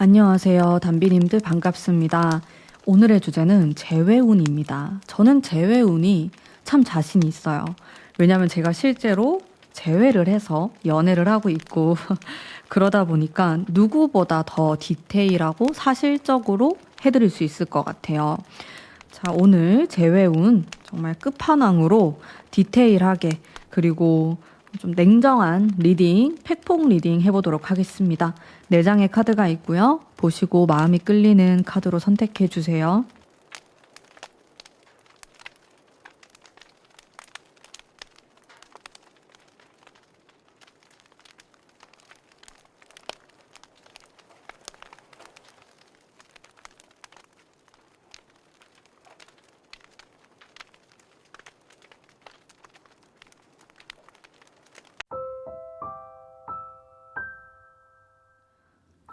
안녕하세요. 담비님들 반갑습니다. 오늘의 주제는 재회운입니다. 저는 재회운이 참 자신이 있어요. 왜냐면 제가 실제로 재회를 해서 연애를 하고 있고 그러다 보니까 누구보다 더 디테일하고 사실적으로 해드릴 수 있을 것 같아요. 자, 오늘 재회운 정말 끝판왕으로 디테일하게 그리고 좀 냉정한 리딩, 팩폭 리딩 해보도록 하겠습니다. 4장의 카드가 있고요. 보시고 마음이 끌리는 카드로 선택해 주세요.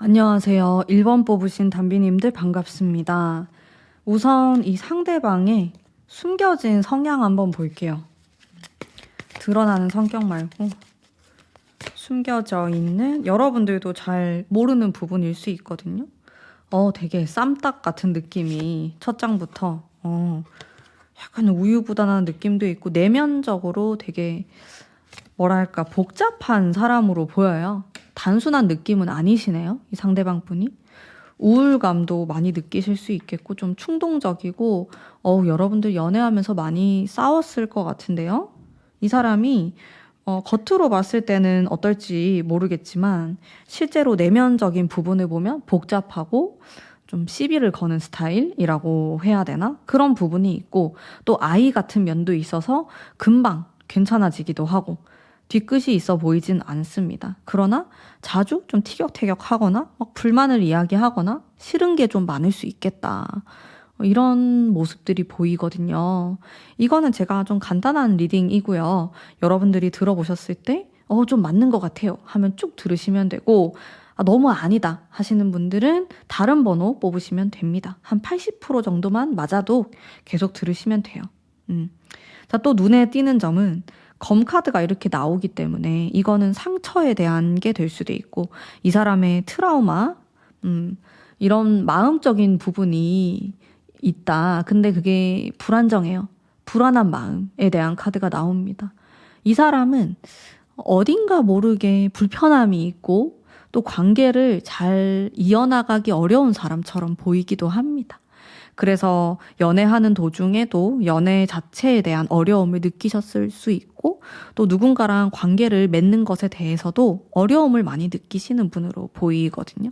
안녕하세요. 1번 뽑으신 담비님들 반갑습니다. 우선 이 상대방의 숨겨진 성향 한번 볼게요. 드러나는 성격 말고 숨겨져 있는 여러분들도 잘 모르는 부분일 수 있거든요. 되게 쌈딱 같은 느낌이 첫 장부터 약간 우유부단한 느낌도 있고 내면적으로 되게 뭐랄까 복잡한 사람으로 보여요. 단순한 느낌은 아니시네요. 이 상대방 분이. 우울감도 많이 느끼실 수 있겠고 좀 충동적이고 여러분들 연애하면서 많이 싸웠을 것 같은데요. 이 사람이 겉으로 봤을 때는 어떨지 모르겠지만 실제로 내면적인 부분을 보면 복잡하고 좀 시비를 거는 스타일이라고 해야 되나? 그런 부분이 있고 또 아이 같은 면도 있어서 금방 괜찮아지기도 하고 뒤끝이 있어 보이진 않습니다. 그러나 자주 좀 티격태격하거나 막 불만을 이야기하거나 싫은 게 좀 많을 수 있겠다. 이런 모습들이 보이거든요. 이거는 제가 좀 간단한 리딩이고요. 여러분들이 들어보셨을 때 좀 맞는 것 같아요 하면 쭉 들으시면 되고 너무 아니다 하시는 분들은 다른 번호 뽑으시면 됩니다. 한 80% 정도만 맞아도 계속 들으시면 돼요. 자, 또 눈에 띄는 점은 검 카드가 이렇게 나오기 때문에 이거는 상처에 대한 게 될 수도 있고 이 사람의 트라우마 이런 마음적인 부분이 있다. 근데 그게 불안정해요. 불안한 마음에 대한 카드가 나옵니다. 이 사람은 어딘가 모르게 불편함이 있고 또 관계를 잘 이어나가기 어려운 사람처럼 보이기도 합니다. 그래서 연애하는 도중에도 연애 자체에 대한 어려움을 느끼셨을 수 있고 또 누군가랑 관계를 맺는 것에 대해서도 어려움을 많이 느끼시는 분으로 보이거든요.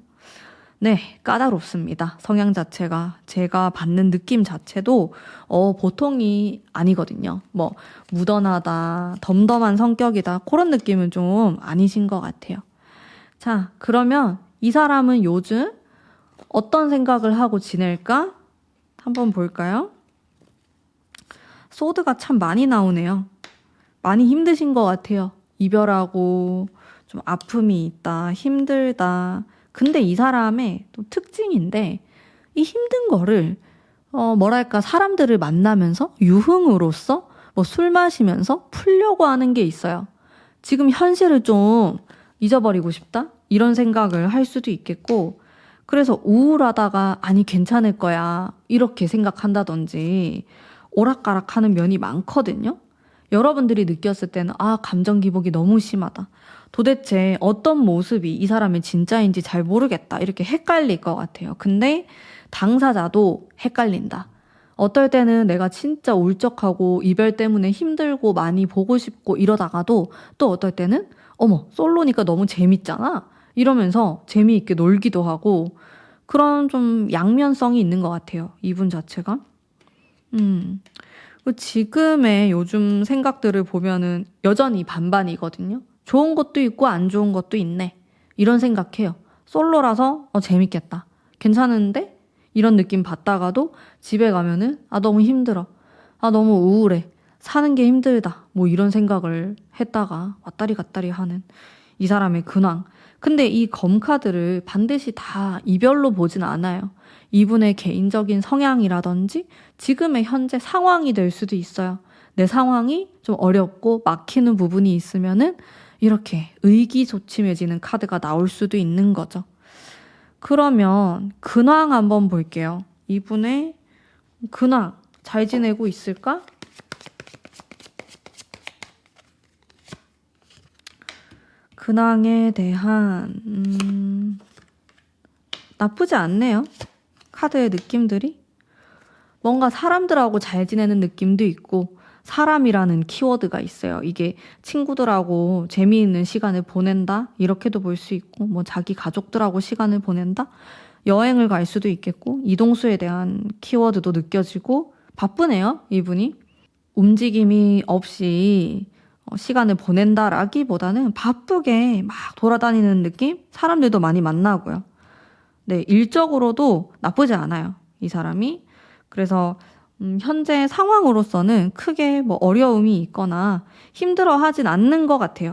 네, 까다롭습니다. 성향 자체가 제가 받는 느낌 자체도 보통이 아니거든요. 뭐 무던하다, 덤덤한 성격이다 그런 느낌은 좀 아니신 것 같아요. 자, 그러면 이 사람은 요즘 어떤 생각을 하고 지낼까? 한번 볼까요? 소드가 참 많이 나오네요. 많이 힘드신 것 같아요. 이별하고 좀 아픔이 있다, 힘들다. 근데 이 사람의 또 특징인데 이 힘든 거를 뭐랄까 사람들을 만나면서 유흥으로서 뭐 술 마시면서 풀려고 하는 게 있어요. 지금 현실을 좀 잊어버리고 싶다? 이런 생각을 할 수도 있겠고 그래서 우울하다가 아니 괜찮을 거야 이렇게 생각한다든지 오락가락하는 면이 많거든요. 여러분들이 느꼈을 때는 감정 기복이 너무 심하다. 도대체 어떤 모습이 이 사람의 진짜인지 잘 모르겠다. 이렇게 헷갈릴 것 같아요. 근데 당사자도 헷갈린다. 어떨 때는 내가 진짜 울적하고 이별 때문에 힘들고 많이 보고 싶고 이러다가도 또 어떨 때는 솔로니까 너무 재밌잖아. 이러면서 재미있게 놀기도 하고 그런 좀 양면성이 있는 것 같아요. 이분 자체가. 지금의 요즘 생각들을 보면은 여전히 반반이거든요. 좋은 것도 있고 안 좋은 것도 있네. 이런 생각해요. 솔로라서 재밌겠다. 괜찮은데? 이런 느낌 받다가도 집에 가면은 너무 힘들어. 너무 우울해. 사는 게 힘들다. 뭐 이런 생각을 했다가 왔다리 갔다리 하는 이 사람의 근황. 근데 이 검카드를 반드시 다 이별로 보진 않아요. 이분의 개인적인 성향이라든지 지금의 현재 상황이 될 수도 있어요. 내 상황이 좀 어렵고 막히는 부분이 있으면은 이렇게 의기소침해지는 카드가 나올 수도 있는 거죠. 그러면 근황 한번 볼게요. 이분의 근황 잘 지내고 있을까? 근황에 대한 나쁘지 않네요. 카드의 느낌들이 뭔가 사람들하고 잘 지내는 느낌도 있고 사람이라는 키워드가 있어요. 이게 친구들하고 재미있는 시간을 보낸다 이렇게도 볼 수 있고 뭐 자기 가족들하고 시간을 보낸다 여행을 갈 수도 있겠고 이동수에 대한 키워드도 느껴지고 바쁘네요. 이분이 움직임이 없이 시간을 보낸다라기보다는 바쁘게 막 돌아다니는 느낌? 사람들도 많이 만나고요. 네, 일적으로도 나쁘지 않아요. 이 사람이. 그래서 현재 상황으로서는 크게 뭐 어려움이 있거나 힘들어 하진 않는 것 같아요.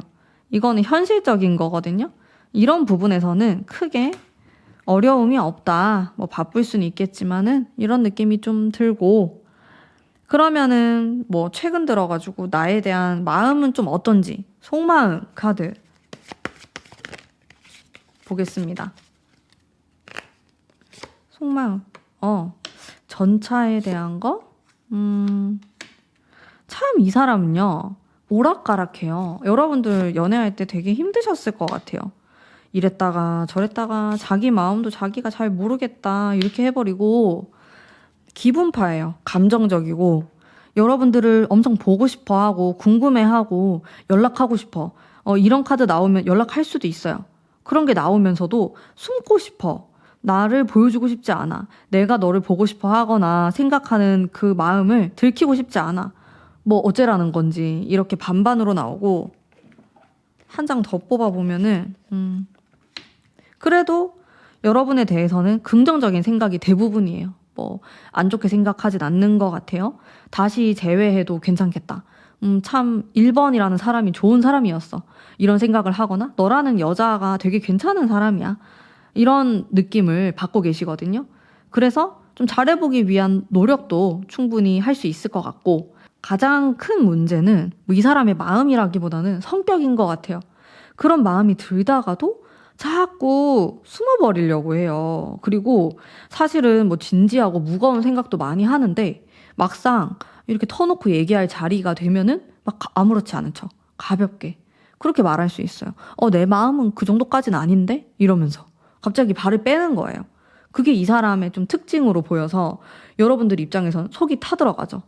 이거는 현실적인 거거든요. 이런 부분에서는 크게 어려움이 없다. 뭐 바쁠 수는 있겠지만은 이런 느낌이 좀 들고 그러면은 뭐 최근 들어가지고 나에 대한 마음은 좀 어떤지 속마음 카드 보겠습니다. 속마음 전차에 대한 거? 참 이 사람은요 오락가락해요. 여러분들 연애할 때 되게 힘드셨을 것 같아요. 이랬다가 저랬다가 자기 마음도 자기가 잘 모르겠다 이렇게 해버리고 기분파예요. 감정적이고 여러분들을 엄청 보고 싶어하고 궁금해하고 연락하고 싶어. 이런 카드 나오면 연락할 수도 있어요. 그런 게 나오면서도 숨고 싶어. 나를 보여주고 싶지 않아. 내가 너를 보고 싶어 하거나 생각하는 그 마음을 들키고 싶지 않아. 뭐 어째라는 건지 이렇게 반반으로 나오고 한 장 더 뽑아보면은 그래도 여러분에 대해서는 긍정적인 생각이 대부분이에요. 뭐 안 좋게 생각하진 않는 것 같아요. 다시 재회해도 괜찮겠다. 참 1번이라는 사람이 좋은 사람이었어. 이런 생각을 하거나 너라는 여자가 되게 괜찮은 사람이야. 이런 느낌을 받고 계시거든요. 그래서 좀 잘해보기 위한 노력도 충분히 할 수 있을 것 같고 가장 큰 문제는 뭐 이 사람의 마음이라기보다는 성격인 것 같아요. 그런 마음이 들다가도 자꾸 숨어버리려고 해요. 그리고 사실은 뭐 진지하고 무거운 생각도 많이 하는데 막상 이렇게 터놓고 얘기할 자리가 되면은 막 아무렇지 않은 척 가볍게 그렇게 말할 수 있어요. 내 마음은 그 정도까지는 아닌데? 이러면서 갑자기 발을 빼는 거예요. 그게 이 사람의 좀 특징으로 보여서 여러분들 입장에서는 속이 타들어가죠.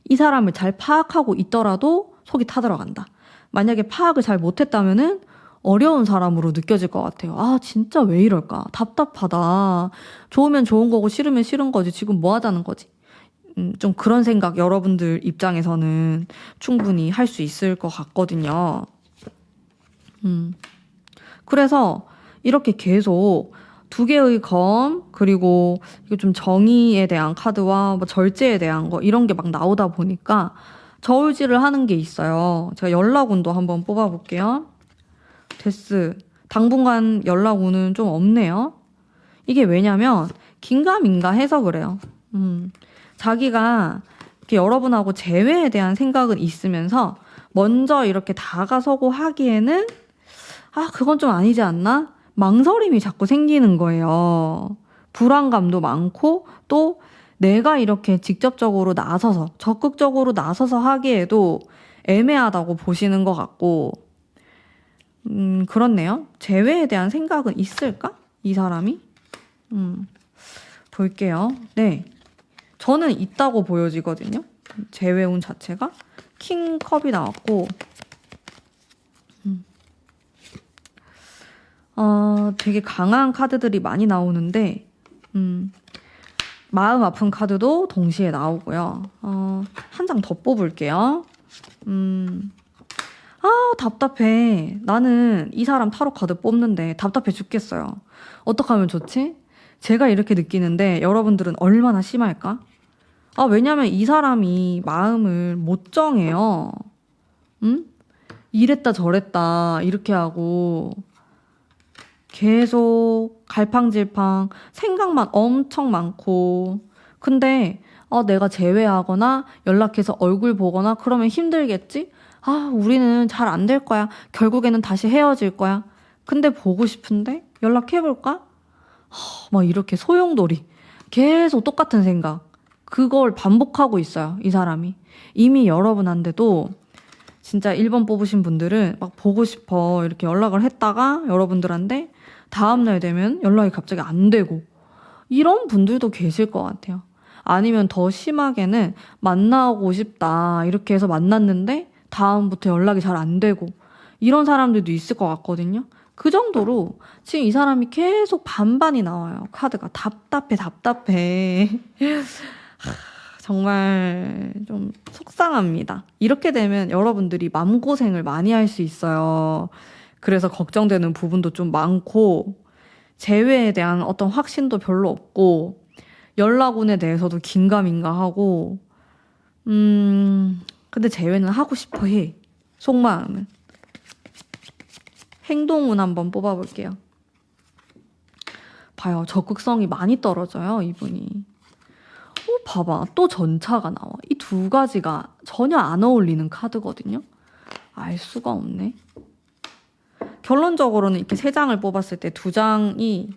이 사람을 잘 파악하고 있더라도 속이 타들어간다. 만약에 파악을 잘 못했다면은 어려운 사람으로 느껴질 것 같아요. 아, 진짜 왜 이럴까? 답답하다. 좋으면 좋은 거고 싫으면 싫은 거지. 지금 뭐 하자는 거지? 좀 그런 생각 여러분들 입장에서는 충분히 할 수 있을 것 같거든요. 그래서 이렇게 계속 두 개의 검 그리고 이거 좀 정의에 대한 카드와 뭐 절제에 대한 거 이런 게 막 나오다 보니까 저울질을 하는 게 있어요. 제가 연락운도 한번 뽑아볼게요. 데스 당분간 연락운은 좀 없네요. 이게 왜냐면 긴가민가 해서 그래요. 자기가 이렇게 여러분하고 재회에 대한 생각은 있으면서 먼저 이렇게 다가서고 하기에는 그건 좀 아니지 않나? 망설임이 자꾸 생기는 거예요. 불안감도 많고 또 내가 이렇게 직접적으로 나서서 적극적으로 나서서 하기에도 애매하다고 보시는 것 같고 그렇네요. 재회에 대한 생각은 있을까? 이 사람이? 볼게요. 네. 저는 있다고 보여지거든요. 재회운 자체가. 킹컵이 나왔고 되게 강한 카드들이 많이 나오는데 마음 아픈 카드도 동시에 나오고요. 한 장 더 뽑을게요. 답답해. 나는 이 사람 타로 카드 뽑는데 답답해 죽겠어요. 어떻게 하면 좋지? 제가 이렇게 느끼는데 여러분들은 얼마나 심할까? 왜냐면 이 사람이 마음을 못 정해요. 이랬다 저랬다 이렇게 하고 계속 갈팡질팡 생각만 엄청 많고 근데 내가 제외하거나 연락해서 얼굴 보거나 그러면 힘들겠지? 우리는 잘 안 될 거야. 결국에는 다시 헤어질 거야. 근데 보고 싶은데 연락해볼까? 막 이렇게 소용돌이. 계속 똑같은 생각. 그걸 반복하고 있어요, 이 사람이. 이미 여러분한테도 진짜 1번 뽑으신 분들은 막 보고 싶어 이렇게 연락을 했다가 여러분들한테 다음날 되면 연락이 갑자기 안 되고 이런 분들도 계실 것 같아요. 아니면 더 심하게는 만나고 싶다 이렇게 해서 만났는데 다음부터 연락이 잘 안 되고 이런 사람들도 있을 것 같거든요. 그 정도로 지금 이 사람이 계속 반반이 나와요. 카드가 답답해. 정말 좀 속상합니다. 이렇게 되면 여러분들이 마음고생을 많이 할 수 있어요. 그래서 걱정되는 부분도 좀 많고 재회에 대한 어떤 확신도 별로 없고 연락운에 대해서도 긴가민가하고 근데 재회는 하고 싶어 해. 속마음은. 행동운 한번 뽑아볼게요. 봐요. 적극성이 많이 떨어져요, 이분이. 봐봐. 또 전차가 나와. 이 두 가지가 전혀 안 어울리는 카드거든요. 알 수가 없네. 결론적으로는 이렇게 세 장을 뽑았을 때 두 장이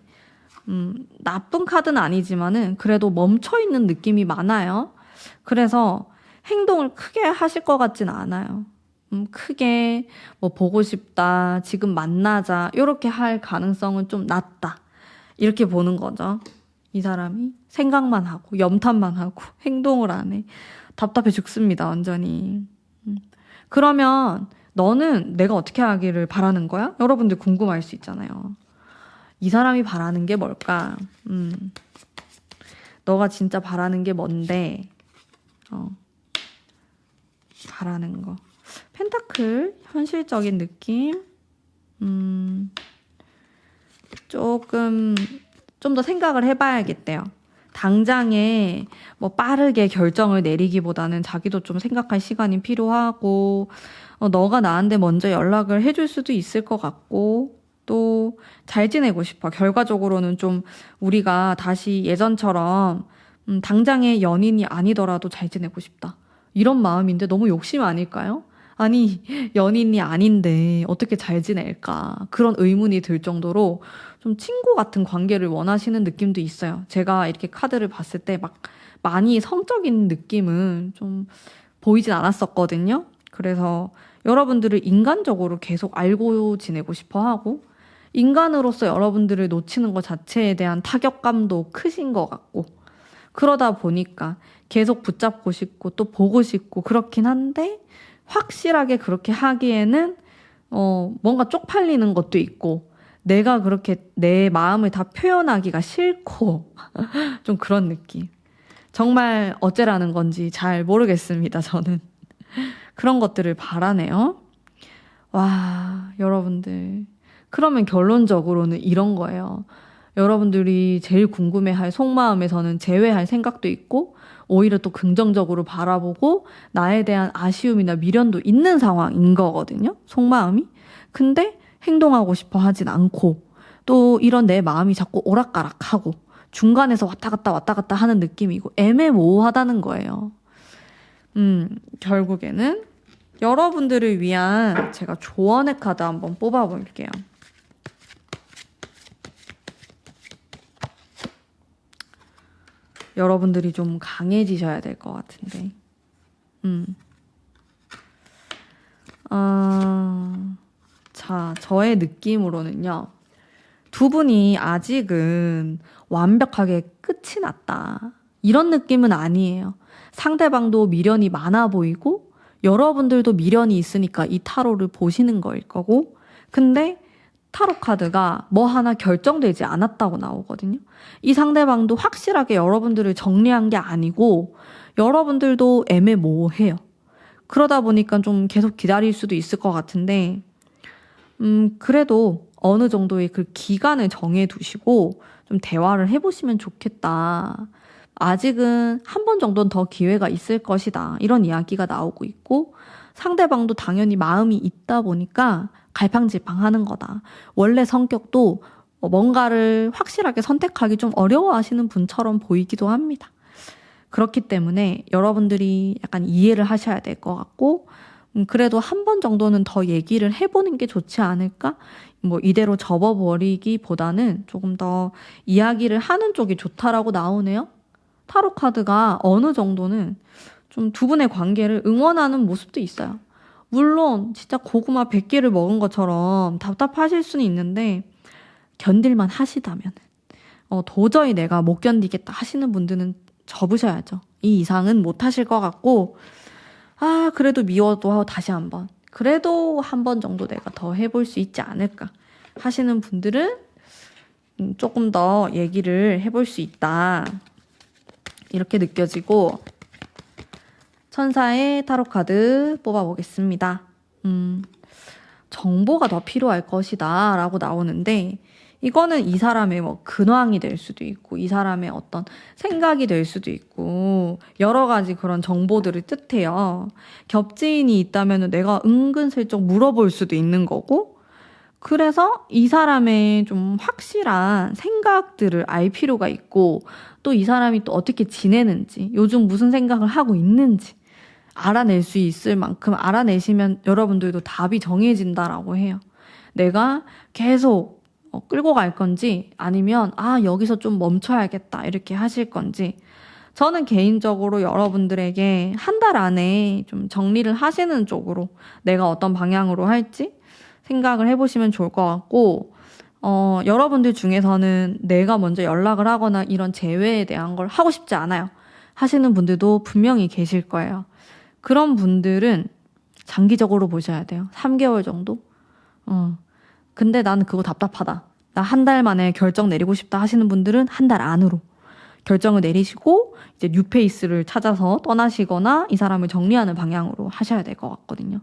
나쁜 카드는 아니지만은 그래도 멈춰있는 느낌이 많아요. 그래서 행동을 크게 하실 것 같진 않아요. 크게 뭐 보고 싶다, 지금 만나자 이렇게 할 가능성은 좀 낮다. 이렇게 보는 거죠. 이 사람이 생각만 하고 염탐만 하고 행동을 안 해. 답답해 죽습니다, 완전히. 그러면 너는 내가 어떻게 하기를 바라는 거야? 여러분들 궁금할 수 있잖아요. 이 사람이 바라는 게 뭘까? 너가 진짜 바라는 게 뭔데? 바라는 거. 펜타클, 현실적인 느낌. 조금 좀 더 생각을 해봐야겠대요. 당장에 뭐 빠르게 결정을 내리기보다는 자기도 좀 생각할 시간이 필요하고 너가 나한테 먼저 연락을 해줄 수도 있을 것 같고 또 잘 지내고 싶어. 결과적으로는 좀 우리가 다시 예전처럼 당장의 연인이 아니더라도 잘 지내고 싶다. 이런 마음인데 너무 욕심 아닐까요? 아니 연인이 아닌데 어떻게 잘 지낼까 그런 의문이 들 정도로 좀 친구 같은 관계를 원하시는 느낌도 있어요. 제가 이렇게 카드를 봤을 때 막 많이 성적인 느낌은 좀 보이진 않았었거든요. 그래서 여러분들을 인간적으로 계속 알고 지내고 싶어 하고 인간으로서 여러분들을 놓치는 것 자체에 대한 타격감도 크신 것 같고 그러다 보니까 계속 붙잡고 싶고 또 보고 싶고 그렇긴 한데 확실하게 그렇게 하기에는 뭔가 쪽팔리는 것도 있고 내가 그렇게 내 마음을 다 표현하기가 싫고 좀 그런 느낌. 정말 어째라는 건지 잘 모르겠습니다, 저는. 그런 것들을 바라네요. 와, 여러분들. 그러면 결론적으로는 이런 거예요. 여러분들이 제일 궁금해할 속마음에서는 제외할 생각도 있고 오히려 또 긍정적으로 바라보고 나에 대한 아쉬움이나 미련도 있는 상황인 거거든요. 속마음이. 근데 행동하고 싶어 하진 않고 또 이런 내 마음이 자꾸 오락가락하고 중간에서 왔다 갔다 하는 느낌이고 애매모호하다는 거예요. 결국에는 여러분들을 위한 제가 조언의 카드 한번 뽑아볼게요. 여러분들이 좀 강해지셔야 될 것 같은데. 자, 저의 느낌으로는요. 두 분이 아직은 완벽하게 끝이 났다. 이런 느낌은 아니에요. 상대방도 미련이 많아 보이고 여러분들도 미련이 있으니까 이 타로를 보시는 거일 거고 근데 타로 카드가 뭐 하나 결정되지 않았다고 나오거든요. 이 상대방도 확실하게 여러분들을 정리한 게 아니고 여러분들도 애매모호해요. 그러다 보니까 좀 계속 기다릴 수도 있을 것 같은데 그래도 어느 정도의 그 기간을 정해 두시고 좀 대화를 해보시면 좋겠다. 아직은 한 번 정도는 더 기회가 있을 것이다. 이런 이야기가 나오고 있고 상대방도 당연히 마음이 있다 보니까 갈팡질팡하는 거다. 원래 성격도 뭔가를 확실하게 선택하기 좀 어려워하시는 분처럼 보이기도 합니다. 그렇기 때문에 여러분들이 약간 이해를 하셔야 될 것 같고 그래도 한 번 정도는 더 얘기를 해보는 게 좋지 않을까? 뭐 이대로 접어버리기보다는 조금 더 이야기를 하는 쪽이 좋다라고 나오네요. 타로 카드가 어느 정도는 좀 두 분의 관계를 응원하는 모습도 있어요. 물론 진짜 고구마 100개를 먹은 것처럼 답답하실 수는 있는데 견딜만 하시다면 도저히 내가 못 견디겠다 하시는 분들은 접으셔야죠. 이 이상은 못 하실 것 같고 그래도 미워도 다시 한번 그래도 한 번 정도 내가 더 해볼 수 있지 않을까 하시는 분들은 조금 더 얘기를 해볼 수 있다 이렇게 느껴지고 천사의 타로 카드 뽑아보겠습니다. 정보가 더 필요할 것이다 라고 나오는데 이거는 이 사람의 뭐 근황이 될 수도 있고 이 사람의 어떤 생각이 될 수도 있고 여러 가지 그런 정보들을 뜻해요. 겹지인이 있다면 내가 은근슬쩍 물어볼 수도 있는 거고 그래서 이 사람의 좀 확실한 생각들을 알 필요가 있고 또 이 사람이 또 어떻게 지내는지 요즘 무슨 생각을 하고 있는지 알아낼 수 있을 만큼 알아내시면 여러분들도 답이 정해진다라고 해요. 내가 계속 끌고 갈 건지 아니면 여기서 좀 멈춰야겠다 이렇게 하실 건지 저는 개인적으로 여러분들에게 한 달 안에 좀 정리를 하시는 쪽으로 내가 어떤 방향으로 할지 생각을 해보시면 좋을 것 같고 여러분들 중에서는 내가 먼저 연락을 하거나 이런 재회에 대한 걸 하고 싶지 않아요 하시는 분들도 분명히 계실 거예요. 그런 분들은 장기적으로 보셔야 돼요. 3개월 정도? 근데 나는 그거 답답하다. 나 한 달 만에 결정 내리고 싶다 하시는 분들은 한 달 안으로 결정을 내리시고 이제 뉴페이스를 찾아서 떠나시거나 이 사람을 정리하는 방향으로 하셔야 될 것 같거든요.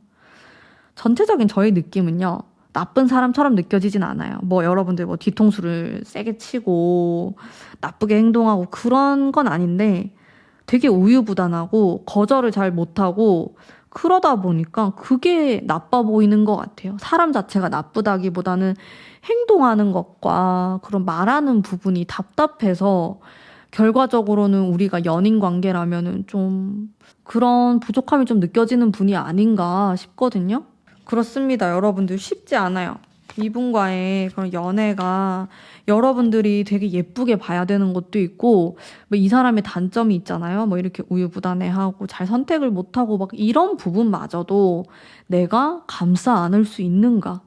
전체적인 저의 느낌은요. 나쁜 사람처럼 느껴지진 않아요. 뭐 여러분들 뭐 뒤통수를 세게 치고 나쁘게 행동하고 그런 건 아닌데 되게 우유부단하고 거절을 잘 못하고 그러다 보니까 그게 나빠 보이는 것 같아요. 사람 자체가 나쁘다기보다는 행동하는 것과 그런 말하는 부분이 답답해서 결과적으로는 우리가 연인 관계라면은 좀 그런 부족함이 좀 느껴지는 분이 아닌가 싶거든요. 그렇습니다. 여러분들 쉽지 않아요. 이분과의 그런 연애가 여러분들이 되게 예쁘게 봐야 되는 것도 있고 뭐 이 사람의 단점이 있잖아요. 뭐 이렇게 우유부단해하고 잘 선택을 못하고 막 이런 부분마저도 내가 감싸 안을 수 있는가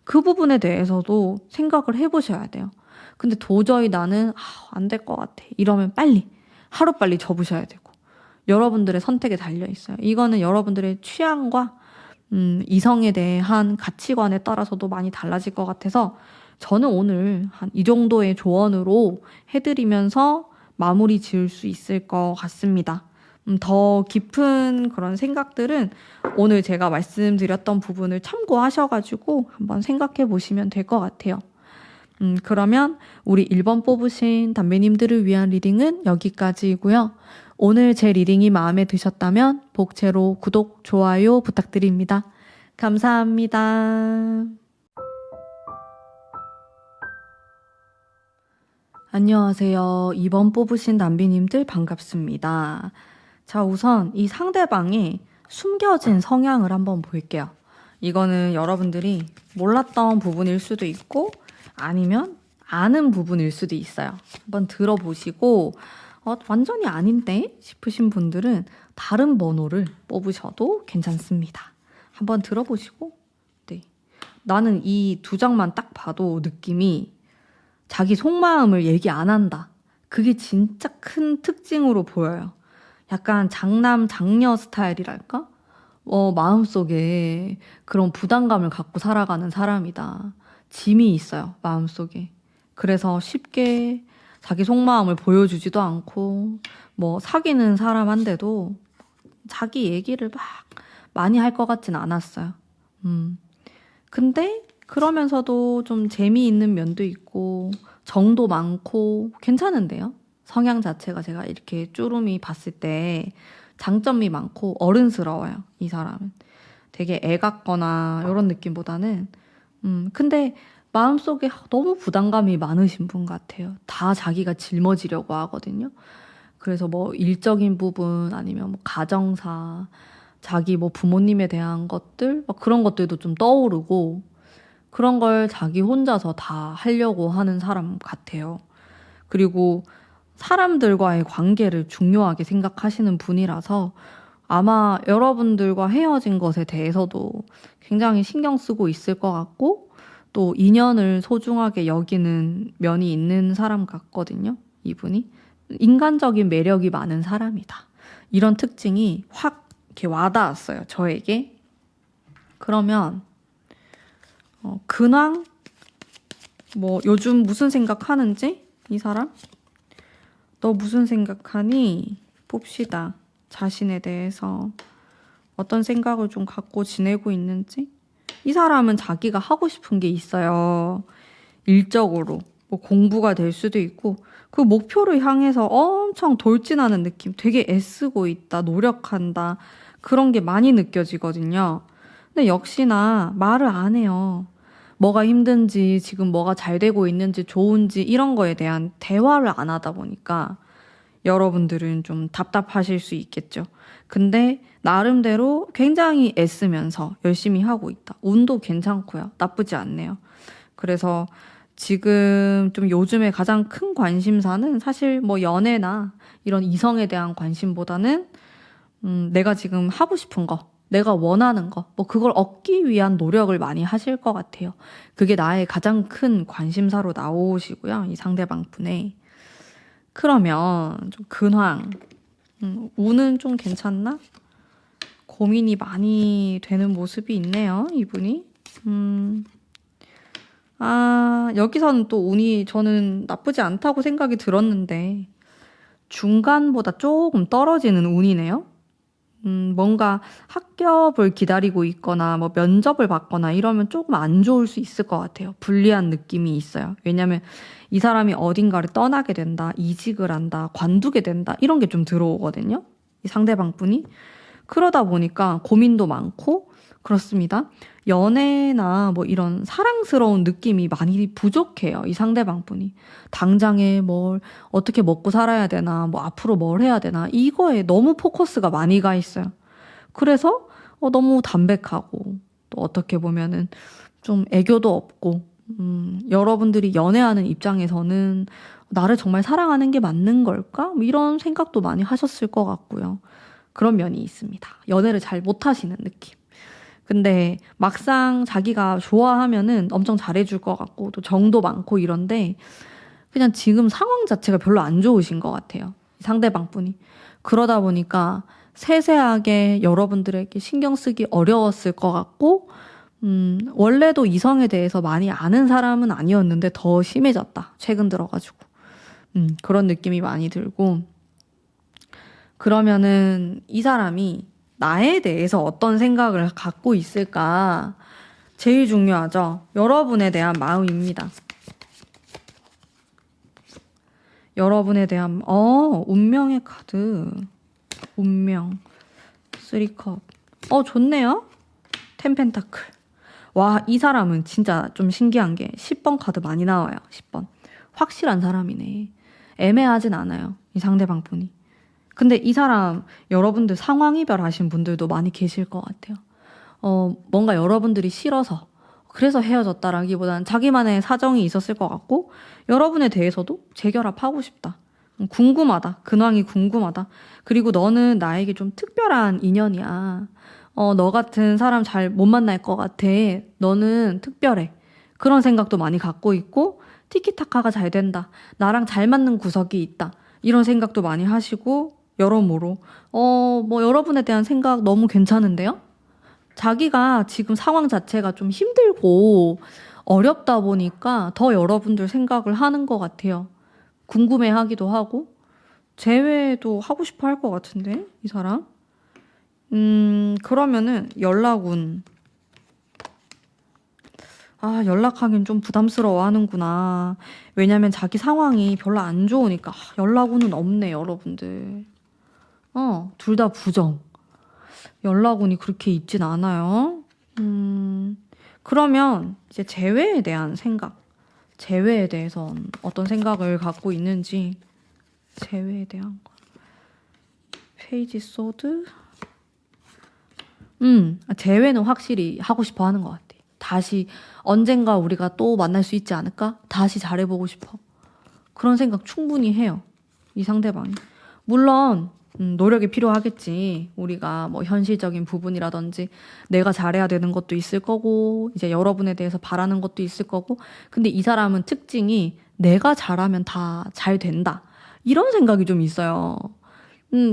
그 부분에 대해서도 생각을 해보셔야 돼요. 근데 도저히 나는 안 될 것 같아 이러면 빨리 하루빨리 접으셔야 되고 여러분들의 선택에 달려있어요. 이거는 여러분들의 취향과 이성에 대한 가치관에 따라서도 많이 달라질 것 같아서 저는 오늘 한 이 정도의 조언으로 해드리면서 마무리 지을 수 있을 것 같습니다. 더 깊은 그런 생각들은 오늘 제가 말씀드렸던 부분을 참고하셔가지고 한번 생각해 보시면 될 것 같아요. 그러면 우리 1번 뽑으신 담배님들을 위한 리딩은 여기까지이고요. 오늘 제 리딩이 마음에 드셨다면 복채로 구독, 좋아요 부탁드립니다. 감사합니다. 안녕하세요. 2번 뽑으신 남비님들 반갑습니다. 자, 우선 이 상대방의 숨겨진 성향을 한번 볼게요. 이거는 여러분들이 몰랐던 부분일 수도 있고 아니면 아는 부분일 수도 있어요. 한번 들어보시고 완전히 아닌데 싶으신 분들은 다른 번호를 뽑으셔도 괜찮습니다. 한번 들어보시고 나는 이 두 장만 딱 봐도 느낌이 자기 속마음을 얘기 안 한다. 그게 진짜 큰 특징으로 보여요. 약간 장남, 장녀 스타일이랄까? 마음속에 그런 부담감을 갖고 살아가는 사람이다. 짐이 있어요, 마음속에. 그래서 쉽게 자기 속마음을 보여주지도 않고 뭐 사귀는 사람한테도 자기 얘기를 막 많이 할 것 같진 않았어요. 근데 그러면서도 좀 재미있는 면도 있고 정도 많고 괜찮은데요? 성향 자체가 제가 이렇게 쭈루미 봤을 때 장점이 많고 어른스러워요. 이 사람은. 되게 애 같거나 이런 느낌보다는 근데 마음속에 너무 부담감이 많으신 분 같아요. 다 자기가 짊어지려고 하거든요. 그래서 뭐 일적인 부분 아니면 뭐 가정사 자기 뭐 부모님에 대한 것들, 막 그런 것들도 좀 떠오르고, 그런 걸 자기 혼자서 다 하려고 하는 사람 같아요. 그리고 사람들과의 관계를 중요하게 생각하시는 분이라서 아마 여러분들과 헤어진 것에 대해서도 굉장히 신경 쓰고 있을 것 같고, 또 인연을 소중하게 여기는 면이 있는 사람 같거든요. 이분이 인간적인 매력이 많은 사람이다, 이런 특징이 확 이렇게 와닿았어요, 저에게. 그러면 근황, 뭐 요즘 무슨 생각하는지, 이 사람 너 무슨 생각하니 봅시다. 자신에 대해서 어떤 생각을 좀 갖고 지내고 있는지. 이 사람은 자기가 하고 싶은 게 있어요. 일적으로 뭐 공부가 될 수도 있고, 그 목표를 향해서 엄청 돌진하는 느낌, 되게 애쓰고 있다, 노력한다, 그런 게 많이 느껴지거든요. 근데 역시나 말을 안 해요. 뭐가 힘든지, 지금 뭐가 잘 되고 있는지, 좋은지 이런 거에 대한 대화를 안 하다 보니까 여러분들은 좀 답답하실 수 있겠죠. 근데 나름대로 굉장히 애쓰면서 열심히 하고 있다. 운도 괜찮고요. 나쁘지 않네요. 그래서 지금 좀 요즘에 가장 큰 관심사는 사실 뭐 연애나 이런 이성에 대한 관심보다는 내가 지금 하고 싶은 거, 내가 원하는 거, 뭐 그걸 얻기 위한 노력을 많이 하실 것 같아요. 그게 나의 가장 큰 관심사로 나오시고요, 이 상대방 분의. 그러면 좀 근황, 운은 좀 괜찮나? 고민이 많이 되는 모습이 있네요, 이분이. 여기서는 또 운이 저는 나쁘지 않다고 생각이 들었는데 중간보다 조금 떨어지는 운이네요. 뭔가 합격을 기다리고 있거나 뭐 면접을 받거나 이러면 조금 안 좋을 수 있을 것 같아요. 불리한 느낌이 있어요. 왜냐면 이 사람이 어딘가를 떠나게 된다, 이직을 한다, 관두게 된다, 이런 게 좀 들어오거든요, 이 상대방 분이. 그러다 보니까 고민도 많고 그렇습니다. 연애나 뭐 이런 사랑스러운 느낌이 많이 부족해요, 이 상대방 분이. 당장에 뭘 어떻게 먹고 살아야 되나, 뭐 앞으로 뭘 해야 되나, 이거에 너무 포커스가 많이 가 있어요. 그래서 너무 담백하고, 또 어떻게 보면은 좀 애교도 없고, 여러분들이 연애하는 입장에서는 나를 정말 사랑하는 게 맞는 걸까? 뭐 이런 생각도 많이 하셨을 것 같고요. 그런 면이 있습니다. 연애를 잘 못하시는 느낌. 근데 막상 자기가 좋아하면은 엄청 잘해줄 것 같고, 또 정도 많고 이런데, 그냥 지금 상황 자체가 별로 안 좋으신 것 같아요, 상대방 분이. 그러다 보니까 세세하게 여러분들에게 신경 쓰기 어려웠을 것 같고, 원래도 이성에 대해서 많이 아는 사람은 아니었는데 더 심해졌다, 최근 들어가지고. 그런 느낌이 많이 들고. 그러면은 이 사람이 나에 대해서 어떤 생각을 갖고 있을까? 제일 중요하죠. 여러분에 대한 마음입니다. 여러분에 대한 운명의 카드. 운명. 3컵. 좋네요. 10 펜타클. 와, 이 사람은 진짜 좀 신기한 게 10번 카드 많이 나와요. 10번. 확실한 사람이네. 애매하진 않아요, 이 상대방 분이. 근데 이 사람, 여러분들 상황 이별하신 분들도 많이 계실 것 같아요. 뭔가 여러분들이 싫어서, 그래서 헤어졌다라기보다는 자기만의 사정이 있었을 것 같고, 여러분에 대해서도 재결합하고 싶다, 궁금하다, 근황이 궁금하다, 그리고 너는 나에게 좀 특별한 인연이야, 너 같은 사람 잘 못 만날 것 같아, 너는 특별해, 그런 생각도 많이 갖고 있고, 티키타카가 잘 된다, 나랑 잘 맞는 구석이 있다, 이런 생각도 많이 하시고, 여러모로 뭐 여러분에 대한 생각 너무 괜찮은데요? 자기가 지금 상황 자체가 좀 힘들고 어렵다 보니까 더 여러분들 생각을 하는 것 같아요. 궁금해하기도 하고, 재회도 하고 싶어 할 것 같은데, 이 사람. 그러면은 연락운. 연락하긴 좀 부담스러워 하는구나. 왜냐면 자기 상황이 별로 안 좋으니까. 연락운은 없네, 여러분들. 둘 다 부정. 연락운이 그렇게 있진 않아요. 그러면 이제 재회에 대한 생각. 재회에 대해서 어떤 생각을 갖고 있는지. 재회에 대한 거. 페이지 소드. 재회는 확실히 하고 싶어 하는 것 같아. 다시 언젠가 우리가 또 만날 수 있지 않을까? 다시 잘해보고 싶어. 그런 생각 충분히 해요. 이 상대방이. 물론 노력이 필요하겠지. 우리가 뭐 현실적인 부분이라든지 내가 잘해야 되는 것도 있을 거고 이제 여러분에 대해서 바라는 것도 있을 거고 근데 이 사람은 특징이 내가 잘하면 다 잘 된다. 이런 생각이 좀 있어요.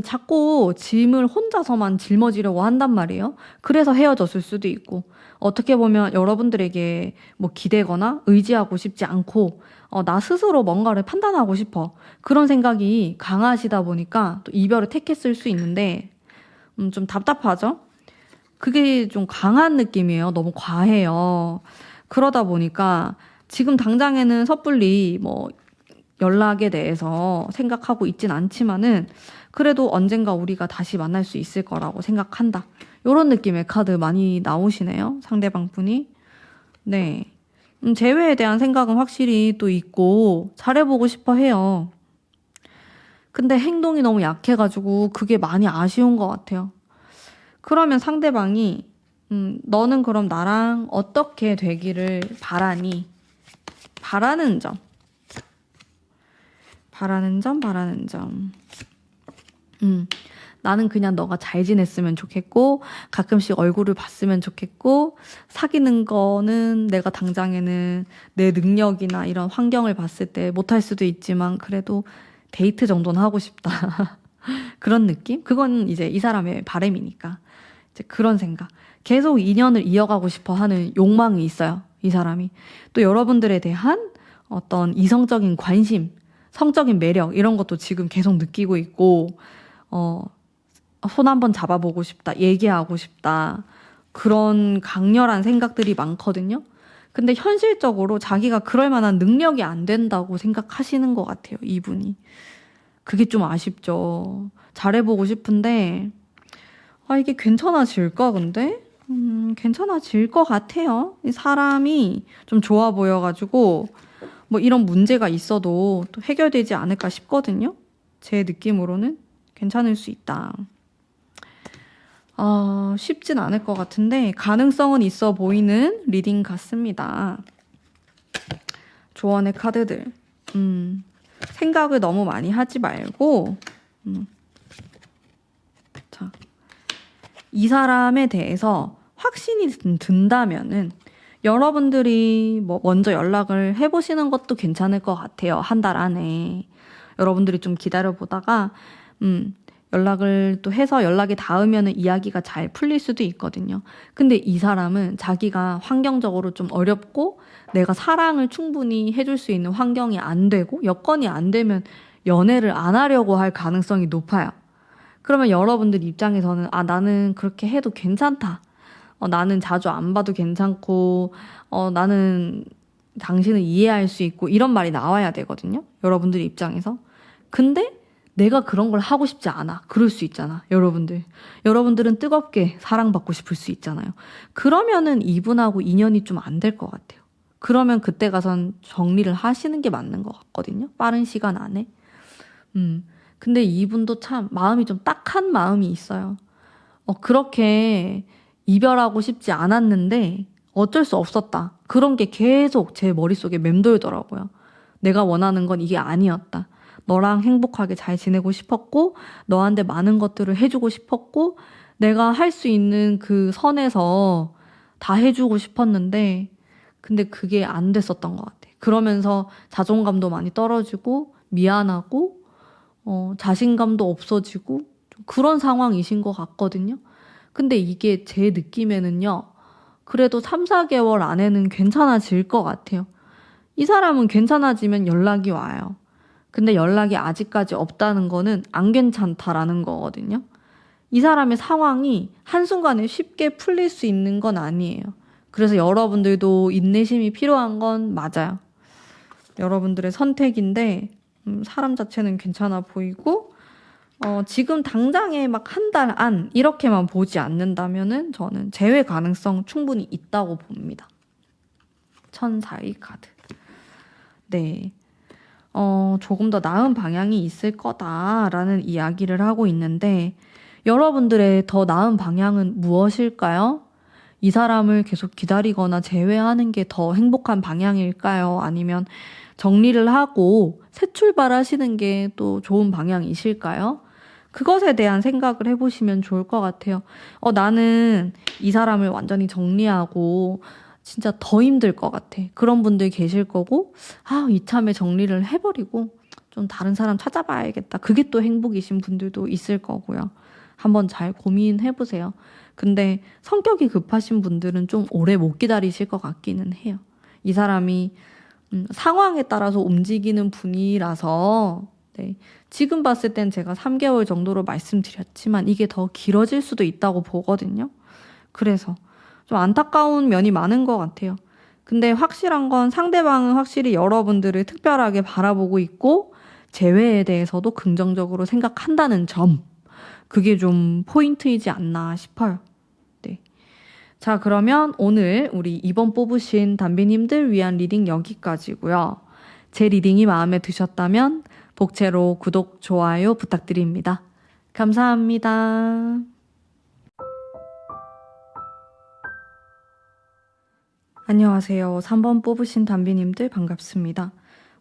자꾸 짐을 혼자서만 짊어지려고 한단 말이에요. 그래서 헤어졌을 수도 있고 어떻게 보면 여러분들에게 뭐 기대거나 의지하고 싶지 않고 나 스스로 뭔가를 판단하고 싶어. 그런 생각이 강하시다 보니까 또 이별을 택했을 수 있는데 좀 답답하죠? 그게 좀 강한 느낌이에요. 너무 과해요. 그러다 보니까 지금 당장에는 섣불리 뭐 연락에 대해서 생각하고 있진 않지만은 그래도 언젠가 우리가 다시 만날 수 있을 거라고 생각한다. 이런 느낌의 카드 많이 나오시네요. 상대방 분이. 네. 재회에 대한 생각은 확실히 또 있고 잘해보고 싶어 해요. 근데 행동이 너무 약해가지고 그게 많이 아쉬운 것 같아요. 그러면 상대방이 너는 그럼 나랑 어떻게 되기를 바라니? 바라는 점. 바라는 점. 나는 그냥 너가 잘 지냈으면 좋겠고 가끔씩 얼굴을 봤으면 좋겠고 사귀는 거는 내가 당장에는 내 능력이나 이런 환경을 봤을 때 못할 수도 있지만 그래도 데이트 정도는 하고 싶다. 그런 느낌? 그건 이제 이 사람의 바람이니까 이제 그런 생각. 계속 인연을 이어가고 싶어 하는 욕망이 있어요. 이 사람이. 또 여러분들에 대한 어떤 이성적인 관심, 성적인 매력 이런 것도 지금 계속 느끼고 있고 손 한번 잡아보고 싶다, 얘기하고 싶다. 그런 강렬한 생각들이 많거든요. 근데 현실적으로 자기가 그럴 만한 능력이 안 된다고 생각하시는 것 같아요, 이분이. 그게 좀 아쉽죠. 잘해보고 싶은데, 이게 괜찮아질까, 근데? 괜찮아질 것 같아요. 이 사람이 좀 좋아 보여가지고, 뭐 이런 문제가 있어도 또 해결되지 않을까 싶거든요. 제 느낌으로는 괜찮을 수 있다. 쉽진 않을 것 같은데 가능성은 있어 보이는 리딩 같습니다. 조언의 카드들. 생각을 너무 많이 하지 말고 자, 이 사람에 대해서 확신이 든다면은 여러분들이 뭐 먼저 연락을 해보시는 것도 괜찮을 것 같아요. 한 달 안에. 여러분들이 좀 기다려보다가 연락을 또 해서 연락이 닿으면은 이야기가 잘 풀릴 수도 있거든요. 근데 이 사람은 자기가 환경적으로 좀 어렵고 내가 사랑을 충분히 해줄 수 있는 환경이 안 되고 여건이 안 되면 연애를 안 하려고 할 가능성이 높아요. 그러면 여러분들 입장에서는 나는 그렇게 해도 괜찮다. 나는 자주 안 봐도 괜찮고 나는 당신을 이해할 수 있고 이런 말이 나와야 되거든요. 여러분들 입장에서. 근데 내가 그런 걸 하고 싶지 않아. 그럴 수 있잖아, 여러분들. 여러분들은 뜨겁게 사랑받고 싶을 수 있잖아요. 그러면은 이분하고 인연이 좀 안 될 것 같아요. 그러면 그때 가선 정리를 하시는 게 맞는 것 같거든요. 빠른 시간 안에. 근데 이분도 참 마음이 좀 딱한 마음이 있어요. 그렇게 이별하고 싶지 않았는데 어쩔 수 없었다. 그런 게 계속 제 머릿속에 맴돌더라고요. 내가 원하는 건 이게 아니었다. 너랑 행복하게 잘 지내고 싶었고 너한테 많은 것들을 해주고 싶었고 내가 할 수 있는 그 선에서 다 해주고 싶었는데 근데 그게 안 됐었던 것 같아. 그러면서 자존감도 많이 떨어지고 미안하고 자신감도 없어지고 좀 그런 상황이신 것 같거든요. 근데 이게 제 느낌에는요. 그래도 3, 4개월 안에는 괜찮아질 것 같아요. 이 사람은 괜찮아지면 연락이 와요. 근데 연락이 아직까지 없다는 거는 안 괜찮다라는 거거든요. 이 사람의 상황이 한순간에 쉽게 풀릴 수 있는 건 아니에요. 그래서 여러분들도 인내심이 필요한 건 맞아요. 여러분들의 선택인데 사람 자체는 괜찮아 보이고 지금 당장에 막 한 달 안 이렇게만 보지 않는다면은 저는 재회 가능성 충분히 있다고 봅니다. 천사의 카드. 네. 조금 더 나은 방향이 있을 거다라는 이야기를 하고 있는데 여러분들의 더 나은 방향은 무엇일까요? 이 사람을 계속 기다리거나 제외하는 게 더 행복한 방향일까요? 아니면 정리를 하고 새 출발하시는 게 또 좋은 방향이실까요? 그것에 대한 생각을 해보시면 좋을 것 같아요. 나는 이 사람을 완전히 정리하고 진짜 더 힘들 것 같아. 그런 분들 계실 거고, 이참에 정리를 해버리고 좀 다른 사람 찾아봐야겠다. 그게 또 행복이신 분들도 있을 거고요. 한번 잘 고민해보세요. 근데 성격이 급하신 분들은 좀 오래 못 기다리실 것 같기는 해요. 이 사람이 상황에 따라서 움직이는 분이라서 네. 지금 봤을 땐 제가 3개월 정도로 말씀드렸지만 이게 더 길어질 수도 있다고 보거든요. 그래서 좀 안타까운 면이 많은 것 같아요. 근데 확실한 건 상대방은 확실히 여러분들을 특별하게 바라보고 있고 재회에 대해서도 긍정적으로 생각한다는 점. 그게 좀 포인트이지 않나 싶어요. 네. 자, 그러면 오늘 우리 이번 뽑으신 담비님들 위한 리딩 여기까지고요. 제 리딩이 마음에 드셨다면 복채로 구독, 좋아요 부탁드립니다. 감사합니다. 안녕하세요. 3번 뽑으신 담비님들 반갑습니다.